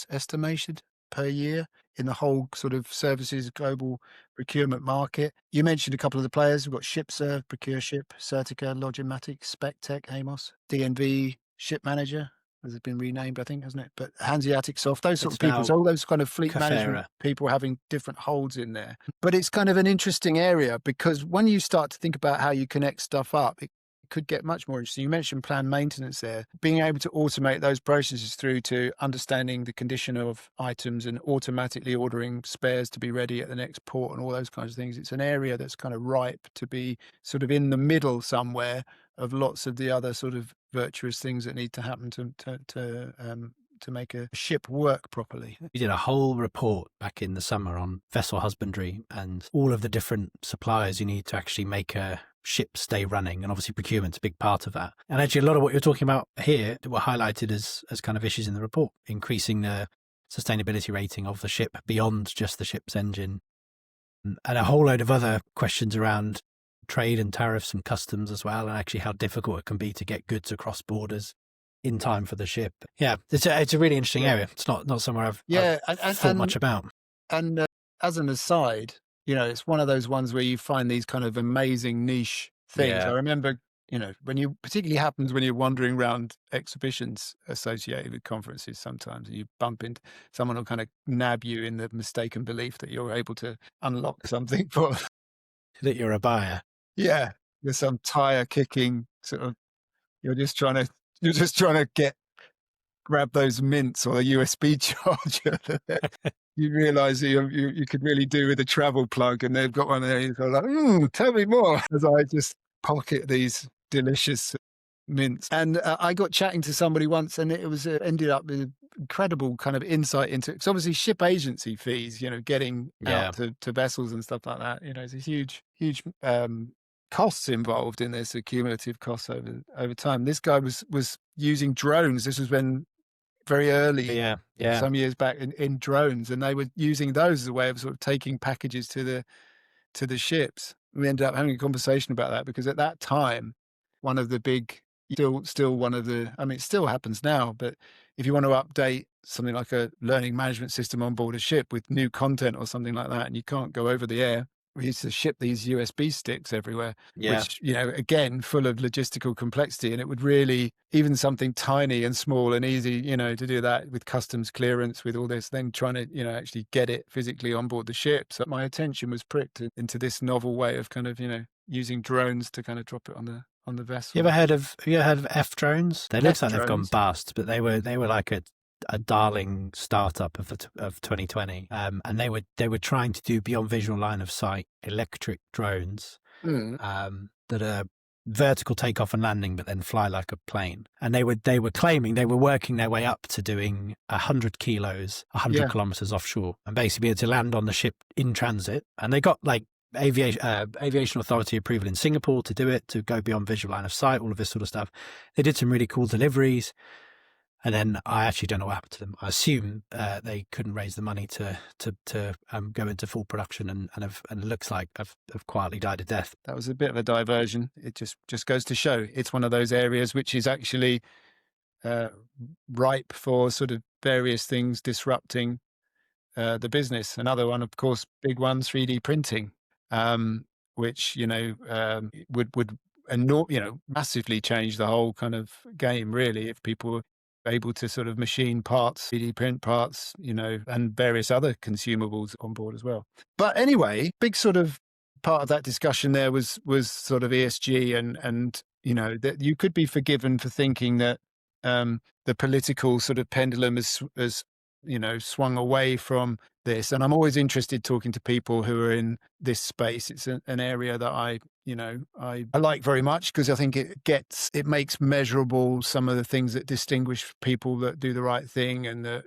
estimated per year in the whole sort of services global procurement market. You mentioned a couple of the players. We've got ShipServe, ProcureShip, Certica, Logimatic, SpecTech, Amos, DNV, Ship Manager. Has been renamed, I think, hasn't it? But Hanseatic Soft, those sort of people, so all those kind of fleet management people having different holds in there. But it's kind of an interesting area because when you start to think about how you connect stuff up, it could get much more interesting. You mentioned planned maintenance there, being able to automate those processes through to understanding the condition of items and automatically ordering spares to be ready at the next port and all those kinds of things. It's an area that's kind of ripe to be sort of in the middle somewhere of lots of the other sort of virtuous things that need to happen to make a ship work properly. We did a whole report back in the summer on vessel husbandry and all of the different suppliers you need to actually make a ship stay running. And obviously procurement's a big part of that. And actually a lot of what you're talking about here were highlighted as kind of issues in the report, increasing the sustainability rating of the ship beyond just the ship's engine, and a whole load of other questions around trade and tariffs and customs as well, and actually how difficult it can be to get goods across borders in time for the ship. Yeah, it's a really interesting area. It's not somewhere I've thought much about. And as an aside, it's one of those ones where you find these kind of amazing niche things. Yeah. I remember, particularly happens when you're wandering around exhibitions associated with conferences sometimes, and you bump into someone who kind of nab you in the mistaken belief that you're able to unlock something for that you're a buyer. Yeah, there's some tire kicking sort of. You're just trying to grab those mints or a USB charger. You realise you could really do with a travel plug, and they've got one there. You go like, tell me more. As I just pocket these delicious mints, and I got chatting to somebody once, and it was ended up with incredible kind of insight into. Because obviously, ship agency fees, getting out to vessels and stuff like that. It's a huge costs involved in this, accumulative costs over time. This guy was using drones. This was when very early, some years back in drones, and they were using those as a way of sort of taking packages to the ships. We ended up having a conversation about that because at that time, one of the big still one of the, I mean, it still happens now, but if you want to update something like a learning management system on board a ship with new content or something like that, and you can't go over the air, we used to ship these USB sticks everywhere, which, again, full of logistical complexity. And it would really, even something tiny and small and easy, to do that with customs clearance, with all this, then trying to, actually get it physically on board the ship. So my attention was pricked into this novel way of kind of, using drones to kind of drop it on the vessel. Have you ever heard of F drones? They look like they've gone drones. bust, but they were like a darling startup of 2020, and they were trying to do beyond visual line of sight electric drones that are vertical takeoff and landing, but then fly like a plane. And they were claiming they were working their way up to doing 100 kilos, 100 kilometers offshore, and basically be able to land on the ship in transit. And they got like aviation authority approval in Singapore to do it, to go beyond visual line of sight, all of this sort of stuff. They did some really cool deliveries. And then I actually don't know what happened to them. I assume they couldn't raise the money to go into full production, and it looks like have quietly died a death. That was a bit of a diversion. It just goes to show it's one of those areas which is actually ripe for sort of various things disrupting the business. Another one, of course, big one, 3D printing, which would massively change the whole kind of game, really, if people were able to sort of machine parts, 3D print parts, and various other consumables on board as well. But anyway, big sort of part of that discussion there was sort of ESG and that you could be forgiven for thinking that the political sort of pendulum has swung away from this. And I'm always interested talking to people who are in this space. It's an area that I like very much, because I think it makes measurable some of the things that distinguish people that do the right thing and the,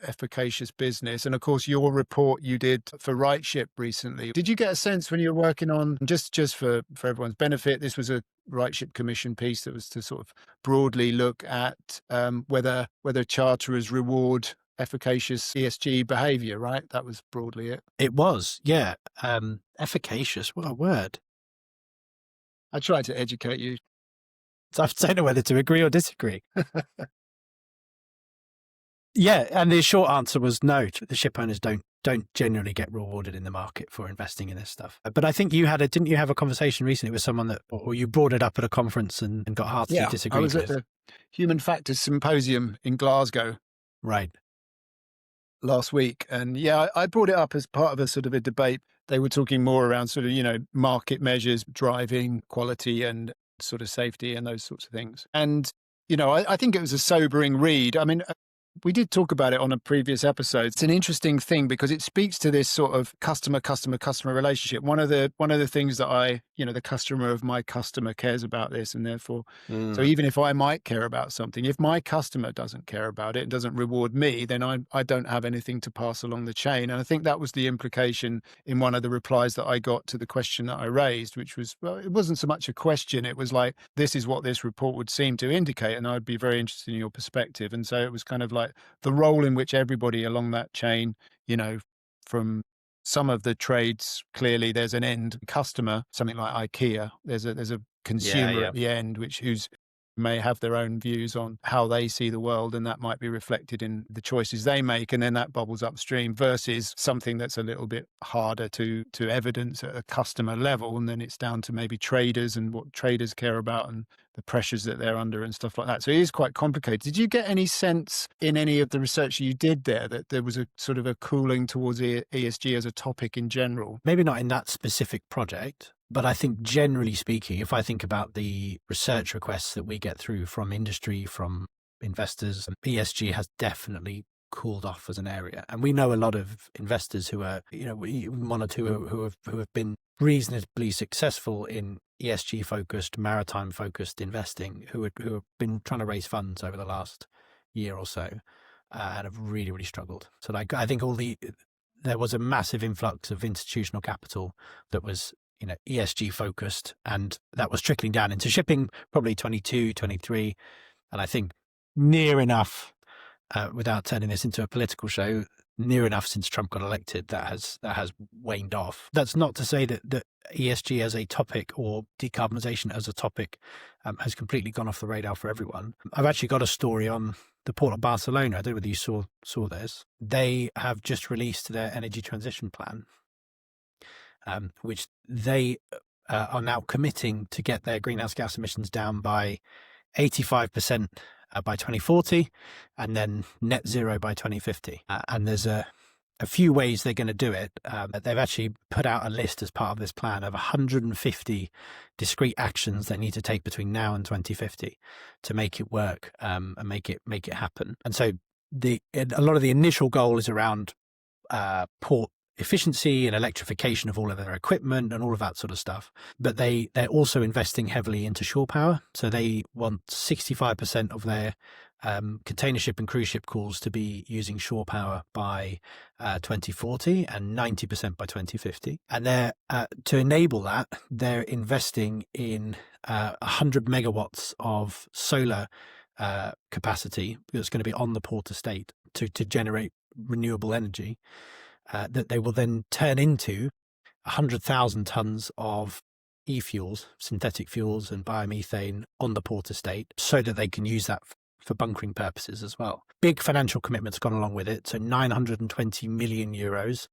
efficacious business. And of course, your report you did for RightShip recently. Did you get a sense when you were working on, just for everyone's benefit, this was a RightShip Commission piece that was to sort of broadly look at whether charterers reward efficacious ESG behavior, right? That was broadly it. It was, yeah. Efficacious, what a word. I tried to educate you. So I don't know whether to agree or disagree. Yeah, and the short answer was no. The ship owners don't generally get rewarded in the market for investing in this stuff. But I think didn't you have a conversation recently with someone or you brought it up at a conference and got heartily disagreed with? I was at the Human Factors Symposium in Glasgow. Right. Last week. And I brought it up as part of a sort of a debate. They were talking more around sort of, market measures, driving quality and sort of safety and those sorts of things. And, I think it was a sobering read. I mean, we did talk about it on a previous episode. It's an interesting thing because it speaks to this sort of customer relationship. One of the things that the customer of my customer cares about this, and therefore, so even if I might care about something, if my customer doesn't care about it and doesn't reward me, then I don't have anything to pass along the chain. And I think that was the implication in one of the replies that I got to the question that I raised, which was, well, it wasn't so much a question. It was like, this is what this report would seem to indicate, and I'd be very interested in your perspective. And so it was kind of like the role in which everybody along that chain, from some of the trades, clearly there's an end customer, something like IKEA. There's a consumer at the end, who's may have their own views on how they see the world, and that might be reflected in the choices they make, and then that bubbles upstream, versus something that's a little bit harder to evidence at a customer level, and then it's down to maybe traders and what traders care about and the pressures that they're under and stuff like that. So it is quite complicated. Did you get any sense in any of the research you did there that there was a sort of a cooling towards ESG as a topic in general? Maybe not in that specific project, but I think generally speaking, if I think about the research requests that we get through from industry, from investors, ESG has definitely cooled off as an area. And we know a lot of investors who are, one or two who have been reasonably successful in ESG focused, maritime focused investing, who have been trying to raise funds over the last year or so, and have really, really struggled. So I think there was a massive influx of institutional capital that was ESG focused, and that was trickling down into shipping, probably 22, 23. And I think near enough, without turning this into a political show, near enough since Trump got elected that has waned off. That's not to say that ESG as a topic or decarbonisation as a topic has completely gone off the radar for everyone. I've actually got a story on the Port of Barcelona. I don't know whether you saw this. They have just released their energy transition plan, which they are now committing to get their greenhouse gas emissions down by 85% by 2040, and then net zero by 2050. And there's a few ways they're going to do it. They've actually put out a list as part of this plan of 150 discrete actions they need to take between now and 2050 to make it work and make it happen. And so a lot of the initial goal is around port efficiency and electrification of all of their equipment and all of that sort of stuff. But they're also investing heavily into shore power. So they want 65% of their container ship and cruise ship calls to be using shore power by 2040 and 90% by 2050. And they're to enable that, they're investing in 100 megawatts of solar capacity that's going to be on the port estate to generate renewable energy. That they will then turn into 100,000 tons of e-fuels, synthetic fuels and biomethane on the port estate so that they can use that for bunkering purposes as well. Big financial commitments gone along with it. So 920 million euros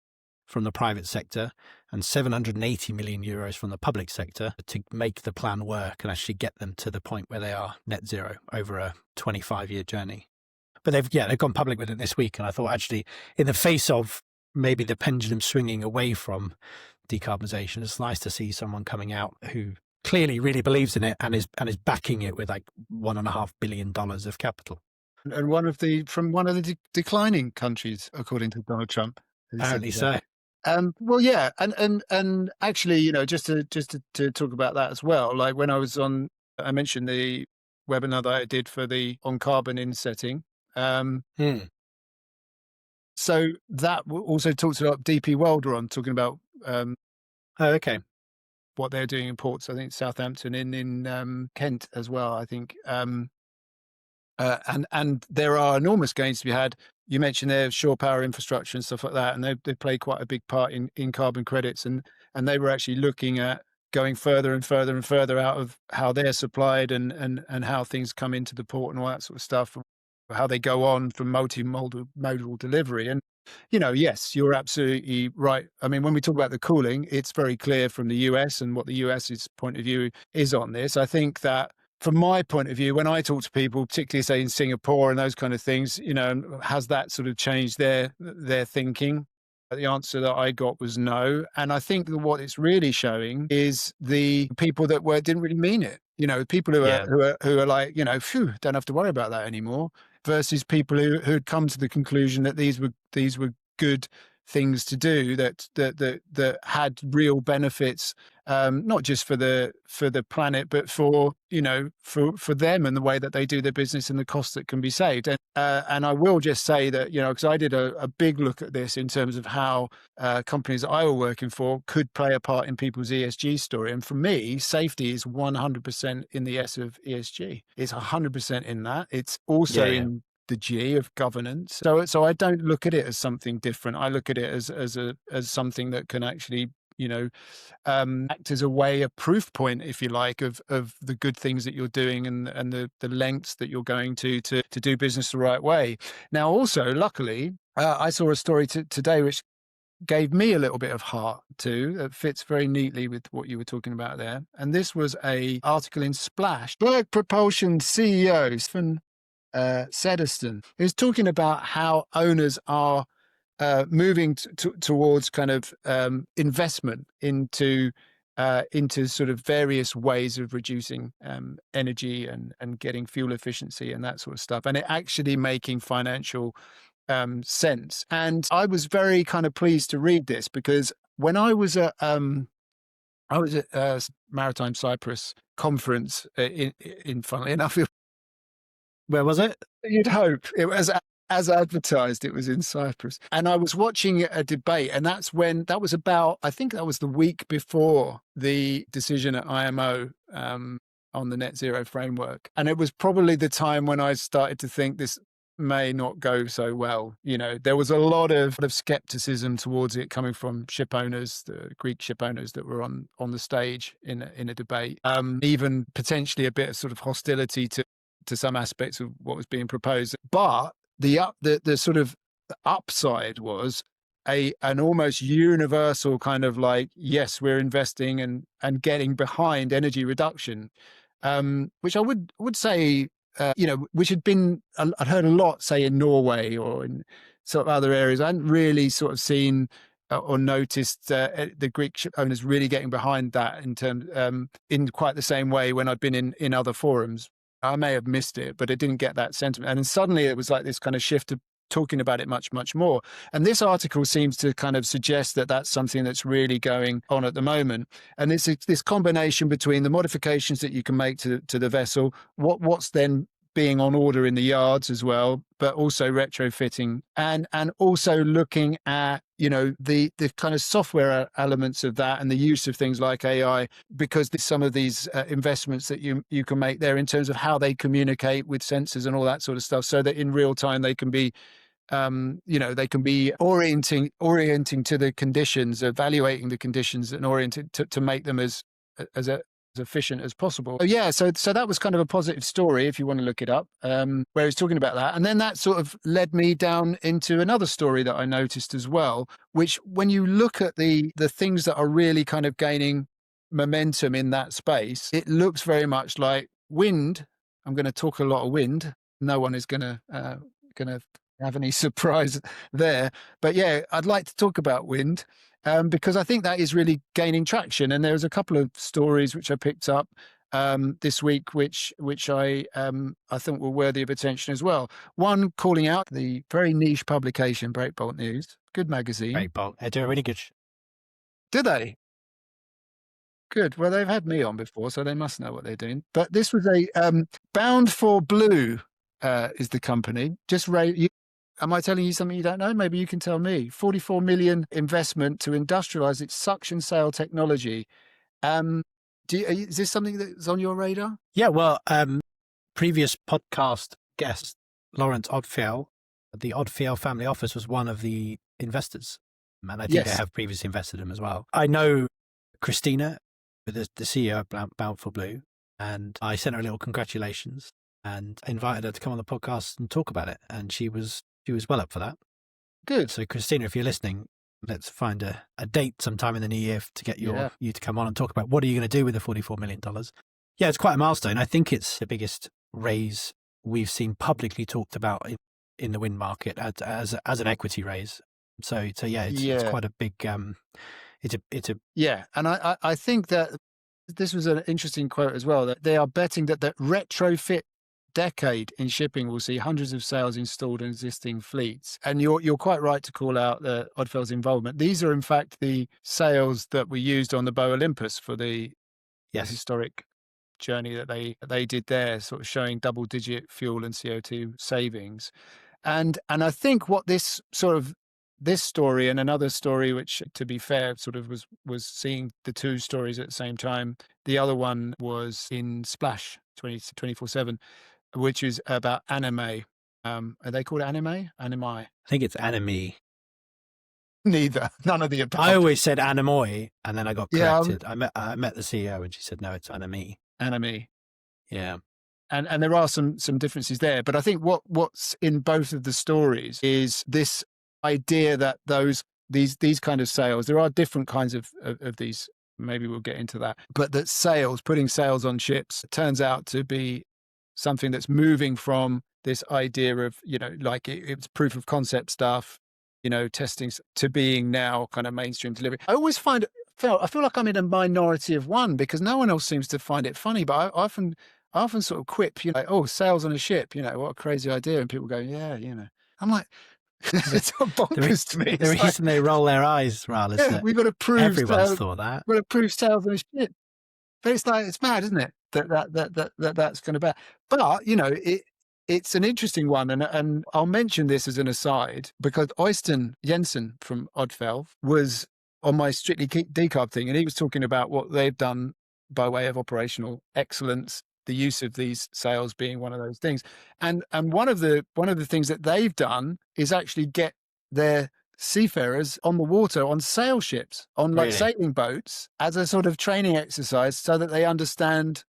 from the private sector and 780 million euros from the public sector to make the plan work and actually get them to the point where they are net zero over a 25-year journey. But they've gone public with it this week. And I thought actually in the face of maybe the pendulum swinging away from decarbonisation, it's nice to see someone coming out who clearly really believes in it and is backing it with like $1.5 billion of capital. And from one of the declining countries, according to Donald Trump. Apparently so. Well, yeah, and actually, you know, just to talk about that as well. Like when I mentioned the webinar that I did on carbon insetting. So that also talks about DP World on talking about okay, what they're doing in ports. I think Southampton in Kent as well. I think and there are enormous gains to be had. You mentioned their shore power infrastructure and stuff like that, and they play quite a big part in carbon credits. And they were actually looking at going further and further and further out of how they're supplied and how things come into the port and all that sort of stuff. How they go on from multimodal delivery. And, you know, yes, you're absolutely right. I mean, when we talk about the cooling, it's very clear from the US and what the US's point of view is on this. I think that from my point of view, when I talk to people, particularly say in Singapore and those kind of things, you know, has that sort of changed their thinking? The answer that I got was no. And I think that what it's really showing is the people that didn't really mean it. You know, people who are like, you know, phew, don't have to worry about that anymore, versus people who had come to the conclusion that these were good things to do that had real benefits, not just for the planet, but for, you know, for them and the way that they do their business and the costs that can be saved. And I will just say that, you know, because I did a big look at this in terms of how companies that I were working for could play a part in people's ESG story. And for me, safety is 100% in the S of ESG. It's 100% in that. It's also in the G of governance. So I don't look at it as something different. I look at it as something that can actually, you know, act as a proof point, if you like, of the good things that you're doing and the lengths that you're going to do business the right way. Now, also, luckily, I saw a story today which gave me a little bit of heart too. That fits very neatly with what you were talking about there. And this was a article in Splash. Propulsion CEO Stephen Sediston is talking about how owners are moving towards kind of investment into sort of various ways of reducing energy and getting fuel efficiency and that sort of stuff, and it actually making financial sense. And I was very kind of pleased to read this, because when I was at Maritime Cyprus conference in funnily enough, where was it? You'd hope it was as advertised. It was in Cyprus, and I was watching a debate, and that was about, I think that was the week before the decision at IMO on the net zero framework, and it was probably the time when I started to think this may not go so well. There was a lot of skepticism towards it coming from ship owners, the Greek ship owners that were on the stage in a debate. Even potentially a bit of sort of hostility to some aspects of what was being proposed. But the sort of upside was an almost universal kind of like, yes, we're investing and getting behind energy reduction, which I would say, which had been, I'd heard a lot, say, in Norway or in sort of other areas. I hadn't really sort of seen or noticed the Greek ship owners really getting behind that in quite the same way when I'd been in other forums. I may have missed it, but it didn't get that sentiment. And then suddenly it was like this kind of shift to talking about it much, much more. And this article seems to kind of suggest that that's something that's really going on at the moment. And it's this combination between the modifications that you can make to the vessel, what's then being on order in the yards as well, but also retrofitting and also looking at, the kind of software elements of that and the use of things like AI, because there's some of these investments that you can make there in terms of how they communicate with sensors and all that sort of stuff, so that in real time they can be they can be orienting to the conditions, evaluating the conditions, and oriented to make them as efficient as possible. So that was kind of a positive story, if you want to look it up, where he's talking about that. And then that sort of led me down into another story that I noticed as well, which when you look at the things that are really kind of gaining momentum in that space, it looks very much like wind. I'm going to talk a lot of wind. No one is going to have any surprise there. But yeah, I'd like to talk about wind because I think that is really gaining traction. And there's a couple of stories which I picked up this week, which I think were worthy of attention as well. One calling out the very niche publication, Breakbolt News, good magazine. Breakbolt, they do a really good. Did they? Good. Well, they've had me on before, so they must know what they're doing. But this was a Bound for Blue is the company. Am I telling you something you don't know? Maybe you can tell me. 44 million investment to industrialize its suction sail technology. Is this something that's on your radar? Yeah, well, previous podcast guest, Lawrence Odfiel, the Odfiel Family Office was one of the investors. And I think they have previously invested in them as well. I know Christina, the CEO of Bound for Blue, and I sent her a little congratulations and invited her to come on the podcast and talk about it. And she was well up for that. Good. So Christina, if you're listening, let's find a date sometime in the new year to get you to come on and talk about what are you going to do with the $44 million. Yeah, it's quite a milestone. I think it's the biggest raise we've seen publicly talked about in the wind market as an equity raise. So yeah, it's quite a big. It's a and I think that this was an interesting quote as well, that they are betting that the retrofit decade in shipping will see hundreds of sails installed in existing fleets. And you're quite right to call out the Odfiel's involvement. These are in fact the sails that were used on the Bow Olympus for the historic journey that they did there, sort of showing double-digit fuel and CO2 savings. And I think what this story and another story, which to be fair sort of was seeing the two stories at the same time. The other one was in Splash 24/7, which is about anime. Are they called anime? Anime? I think it's anime. Neither. None of the above. I always said animoy, and then I got corrected. I met the CEO, and she said, no, it's anime. Anime. Yeah. And there are some differences there. But I think what's in both of the stories is this idea that these kind of sails, there are different kinds of these. Maybe we'll get into that. But that putting sails on ships turns out to be something that's moving from this idea of, like it's proof of concept stuff, testing, to being now kind of mainstream delivery. I always I feel like I'm in a minority of one because no one else seems to find it funny, but I often sort of quip, oh, sails on a ship, what a crazy idea. And people go, yeah, I'm like, it's bonkers to me. The reason they roll their eyes, Raal, is that we've got to prove everyone's thought that. We've got to prove sails on a ship. But it's like, it's mad, isn't it? That's going to be. But, it's an interesting one. And I'll mention this as an aside because Øystein Jensen from Odfiel was on my Strictly Decarb thing. And he was talking about what they've done by way of operational excellence the use of these sails being one of those things. And one of the things that they've done is actually get their seafarers on the water on sail ships, on like Really? sailing boats, as a sort of training exercise, so that they understand,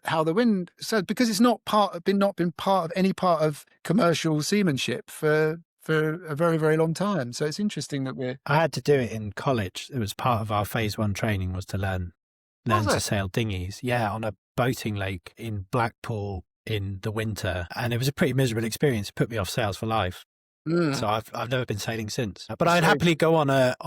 how the wind. So because it's not been part of any part of commercial seamanship for a very, very long time. So it's interesting that I had to do it in college. It was part of our phase 1 training was to learn to sail dinghies. Yeah, on a boating lake in Blackpool in the winter, and it was a pretty miserable experience. It put me off sails for life. So I've never been sailing since. But I'd happily go on a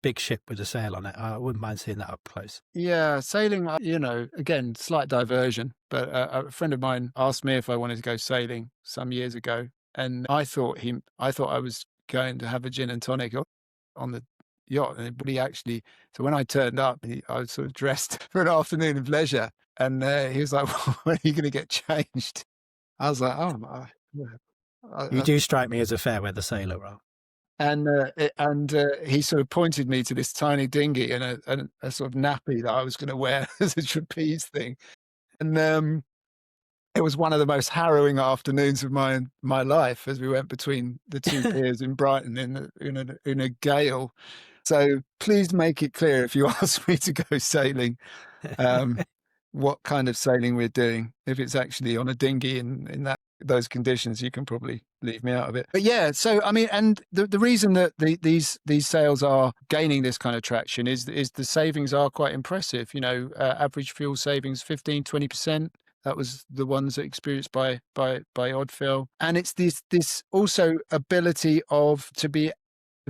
big ship with a sail on it. I wouldn't mind seeing that up close. Yeah, sailing, again, slight diversion, but a friend of mine asked me if I wanted to go sailing some years ago, and I thought I was going to have a gin and tonic on the yacht, but so when I turned up, I was sort of dressed for an afternoon of leisure, and he was like, well, "When are you going to get changed?" I was like, "Oh my." You do strike me as a fair weather sailor, Raal. And he sort of pointed me to this tiny dinghy and a sort of nappy that I was going to wear as a trapeze thing. And it was one of the most harrowing afternoons of my life as we went between the two piers in Brighton in a gale. So please make it clear if you ask me to go sailing, what kind of sailing we're doing. If it's actually on a dinghy in those conditions, you can probably leave me out of it. But yeah, so I mean, and the reason that these sails are gaining this kind of traction is the savings are quite impressive. Average fuel savings 15-20%. That was the ones that experienced by Odfjell. And it's this also ability to be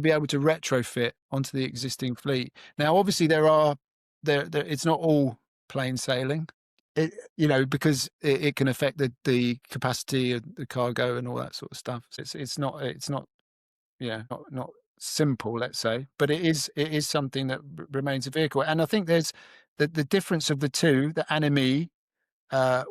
able to retrofit onto the existing fleet. Now, obviously, it's not all plain sailing. Because it can affect the capacity of the cargo and all that sort of stuff. So it's not not simple, let's say, but it is something that remains a vehicle. And I think there's the difference of the two, the Anime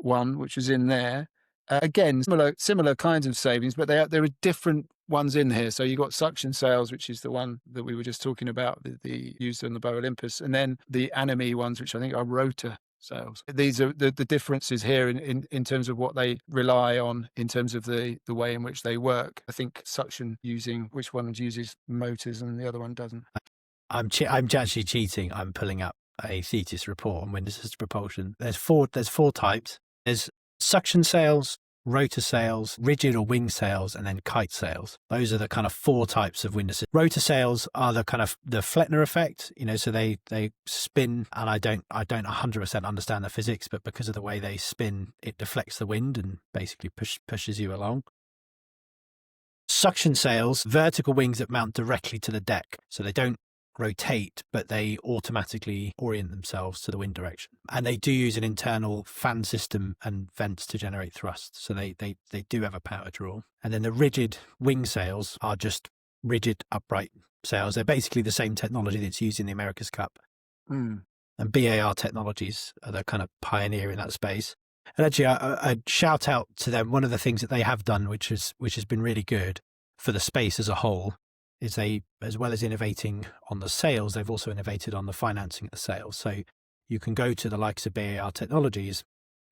one, which was in there. Again, similar kinds of savings, but there are different ones in here. So you've got suction sails, which is the one that we were just talking about, the used on the Bow Olympus, and then the Anime ones, which I think are rotor sails. These are the differences here in terms of what they rely on in terms of the way in which they work. I think suction which one uses motors and the other one doesn't. I'm actually cheating. I'm pulling up a Thetis report on wind assisted propulsion. There's four types. There's suction sails, rotor sails, rigid or wing sails, and then kite sails. Those are the kind of 4 types of wind assist. Rotor sails are the kind of the Flettner effect, so they spin, and I don't 100% understand the physics, but because of the way they spin, it deflects the wind and basically pushes you along. Suction sails, vertical wings that mount directly to the deck, so they don't rotate, but they automatically orient themselves to the wind direction. And they do use an internal fan system and vents to generate thrust. So they do have a power draw. And then the rigid wing sails are just rigid upright sails. They're basically the same technology that's used in the America's Cup. And BAR Technologies are the kind of pioneer in that space. And actually, I'd shout out to them. One of the things that they have done, which has been really good for the space as a whole, is they, as well as innovating on the sails, they've also innovated on the financing of the sails. So you can go to the likes of BAR Technologies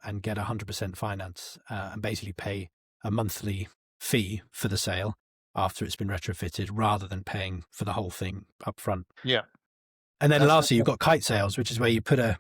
and get 100% finance and basically pay a monthly fee for the sail after it's been retrofitted, rather than paying for the whole thing up front. Yeah. And then lastly, you've got kite sails, which is where you put a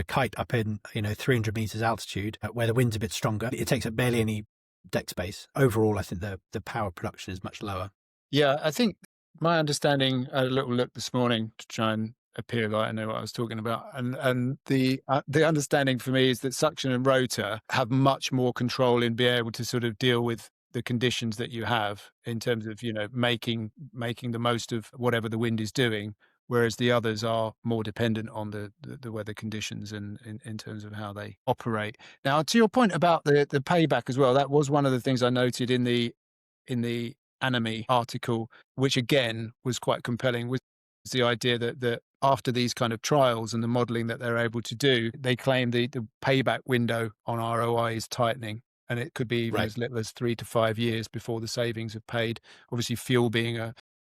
kite up in 300 meters altitude where the wind's a bit stronger. It takes up barely any deck space. Overall, I think the power production is much lower. Yeah, I think my understanding, I had a little look this morning to try and appear like I know what I was talking about. And the understanding for me is that suction and rotor have much more control in being able to sort of deal with the conditions that you have in terms of, making the most of whatever the wind is doing, whereas the others are more dependent on the weather conditions and in terms of how they operate. Now, to your point about the payback as well, that was one of the things I noted in the Anime article, which again was quite compelling, was the idea that after these kind of trials and the modeling that they're able to do, they claim the payback window on ROI is tightening, and it could be even as little as 3 to 5 years before the savings have paid. Obviously, fuel being a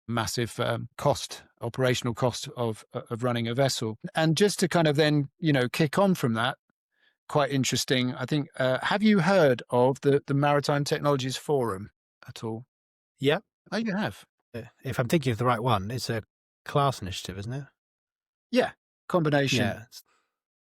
massive operational cost of running a vessel. And just to kind of then, kick on from that, quite interesting, I think, have you heard of the Maritime Technologies Forum at all? Yeah. Oh, you have? If I'm thinking of the right one, it's a class initiative, isn't it? Yeah. Combination. Yeah. It's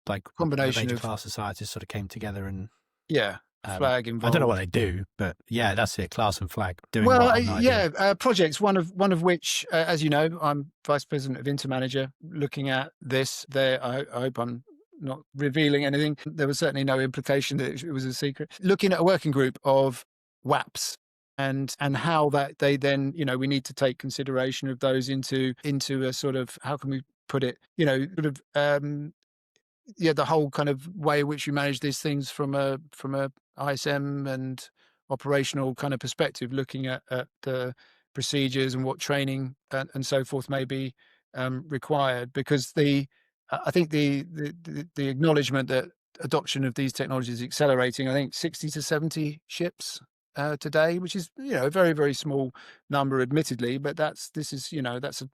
like Combination major of, class societies sort of came together and flag I involved. don't know what they do, but yeah, that's it. Class and flag doing what? I've no idea. Projects. One of which, as you know, I'm vice president of Intermanager. Looking at this, there, I hope I'm not revealing anything. There was certainly no implication that it was a secret. Looking at a working group of WAPs and how that they then, we need to take consideration of those into a sort of, how can we put it, the whole kind of way in which we manage these things from a ISM and operational kind of perspective, looking at the procedures and what training and so forth may be required. Because I think the acknowledgement that adoption of these technologies is accelerating. I think 60 to 70 ships today, which is a very, very small number, admittedly, but that's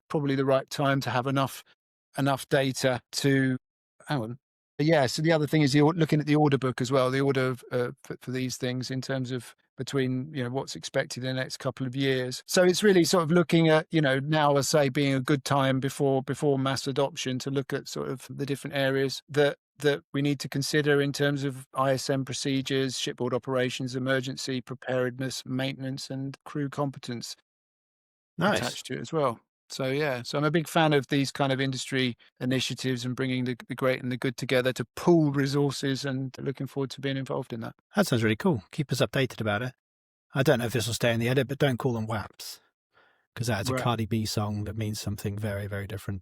probably the right time to have enough data to. Hang on. Yeah. So the other thing is looking at the order book as well, the order for these things in terms of between, what's expected in the next couple of years. So it's really sort of looking at, now, I say, being a good time before mass adoption to look at sort of the different areas that we need to consider in terms of ISM procedures, shipboard operations, emergency preparedness, maintenance, and crew competence attached to it as well. So, so I'm a big fan of these kind of industry initiatives and bringing the great and the good together to pool resources, and looking forward to being involved in that. That sounds really cool. Keep us updated about it. I don't know if this will stay in the edit, but don't call them WAPs, because that is a Cardi B song that means something very, very different.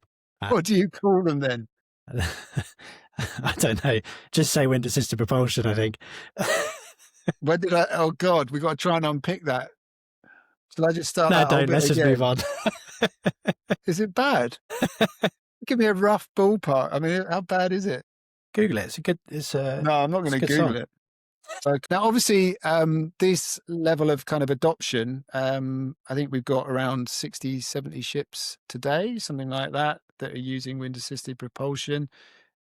What do you call them then? I don't know. Just say wind assisted propulsion, I think. When did I? Oh God, we got to try and unpick that. Shall I just start? No, don't. Let's just move on. Is it bad? Give me a rough ballpark. I mean, how bad is it? Google it. No, I'm not going to Google it. So now, obviously, this level of kind of adoption, I think we've got around 60, 70 ships today, something like that are using wind-assisted propulsion.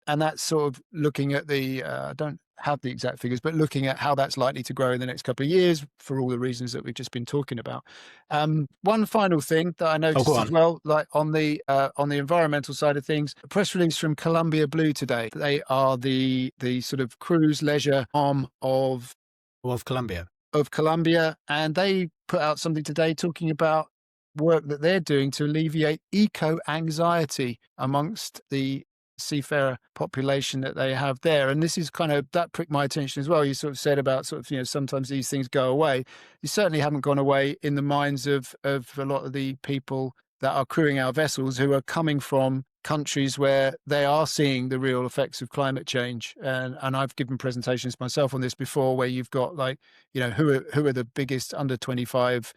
And that's sort of looking at I don't have the exact figures, but looking at how that's likely to grow in the next couple of years for all the reasons that we've just been talking about. One final thing that I noticed as well, like on the environmental side of things, a press release from Columbia Blue today. They are the sort of cruise leisure arm of Columbia. And they put out something today talking about work that they're doing to alleviate eco-anxiety amongst the seafarer population that they have there. And this is that pricked my attention as well. You sort of said about sometimes these things go away. You certainly haven't gone away in the minds of a lot of the people that are crewing our vessels, who are coming from countries where they are seeing the real effects of climate change. And I've given presentations myself on this before, where you've got who are the biggest under 25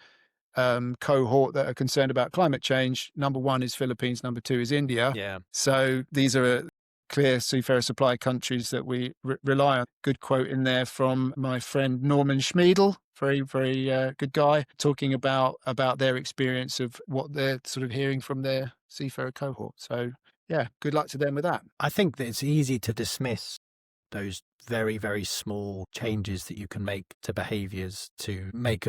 cohort that are concerned about climate change. Number one is Philippines, number two is India. Yeah. So these are clear seafarer supply countries that we rely on. Good quote in there from my friend Norman Schmiedel, very, very good guy, talking about their experience of what they're sort of hearing from their seafarer cohort. So yeah, good luck to them with that. I think that it's easy to dismiss those very, very small changes that you can make to behaviors to make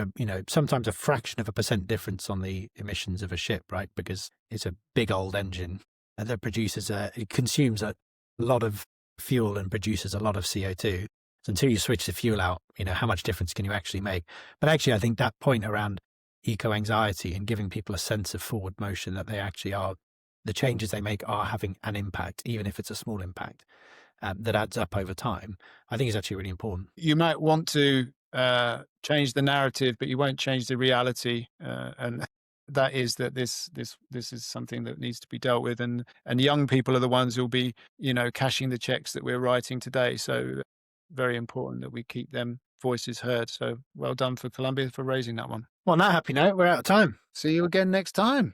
sometimes a fraction of a % difference on the emissions of a ship, right? Because it's a big old engine and that it consumes a lot of fuel and produces a lot of CO2. So until you switch the fuel out, how much difference can you actually make? But actually, I think that point around eco-anxiety and giving people a sense of forward motion, that they actually are, the changes they make are having an impact, even if it's a small impact. That adds up over time, I think is actually really important. You might want to change the narrative, but you won't change the reality. And that is that this is something that needs to be dealt with. And young people are the ones who'll be, cashing the checks that we're writing today. So very important that we keep them voices heard. So well done for Columbia for raising that one. Well, on that happy note, we're out of time. See you again next time.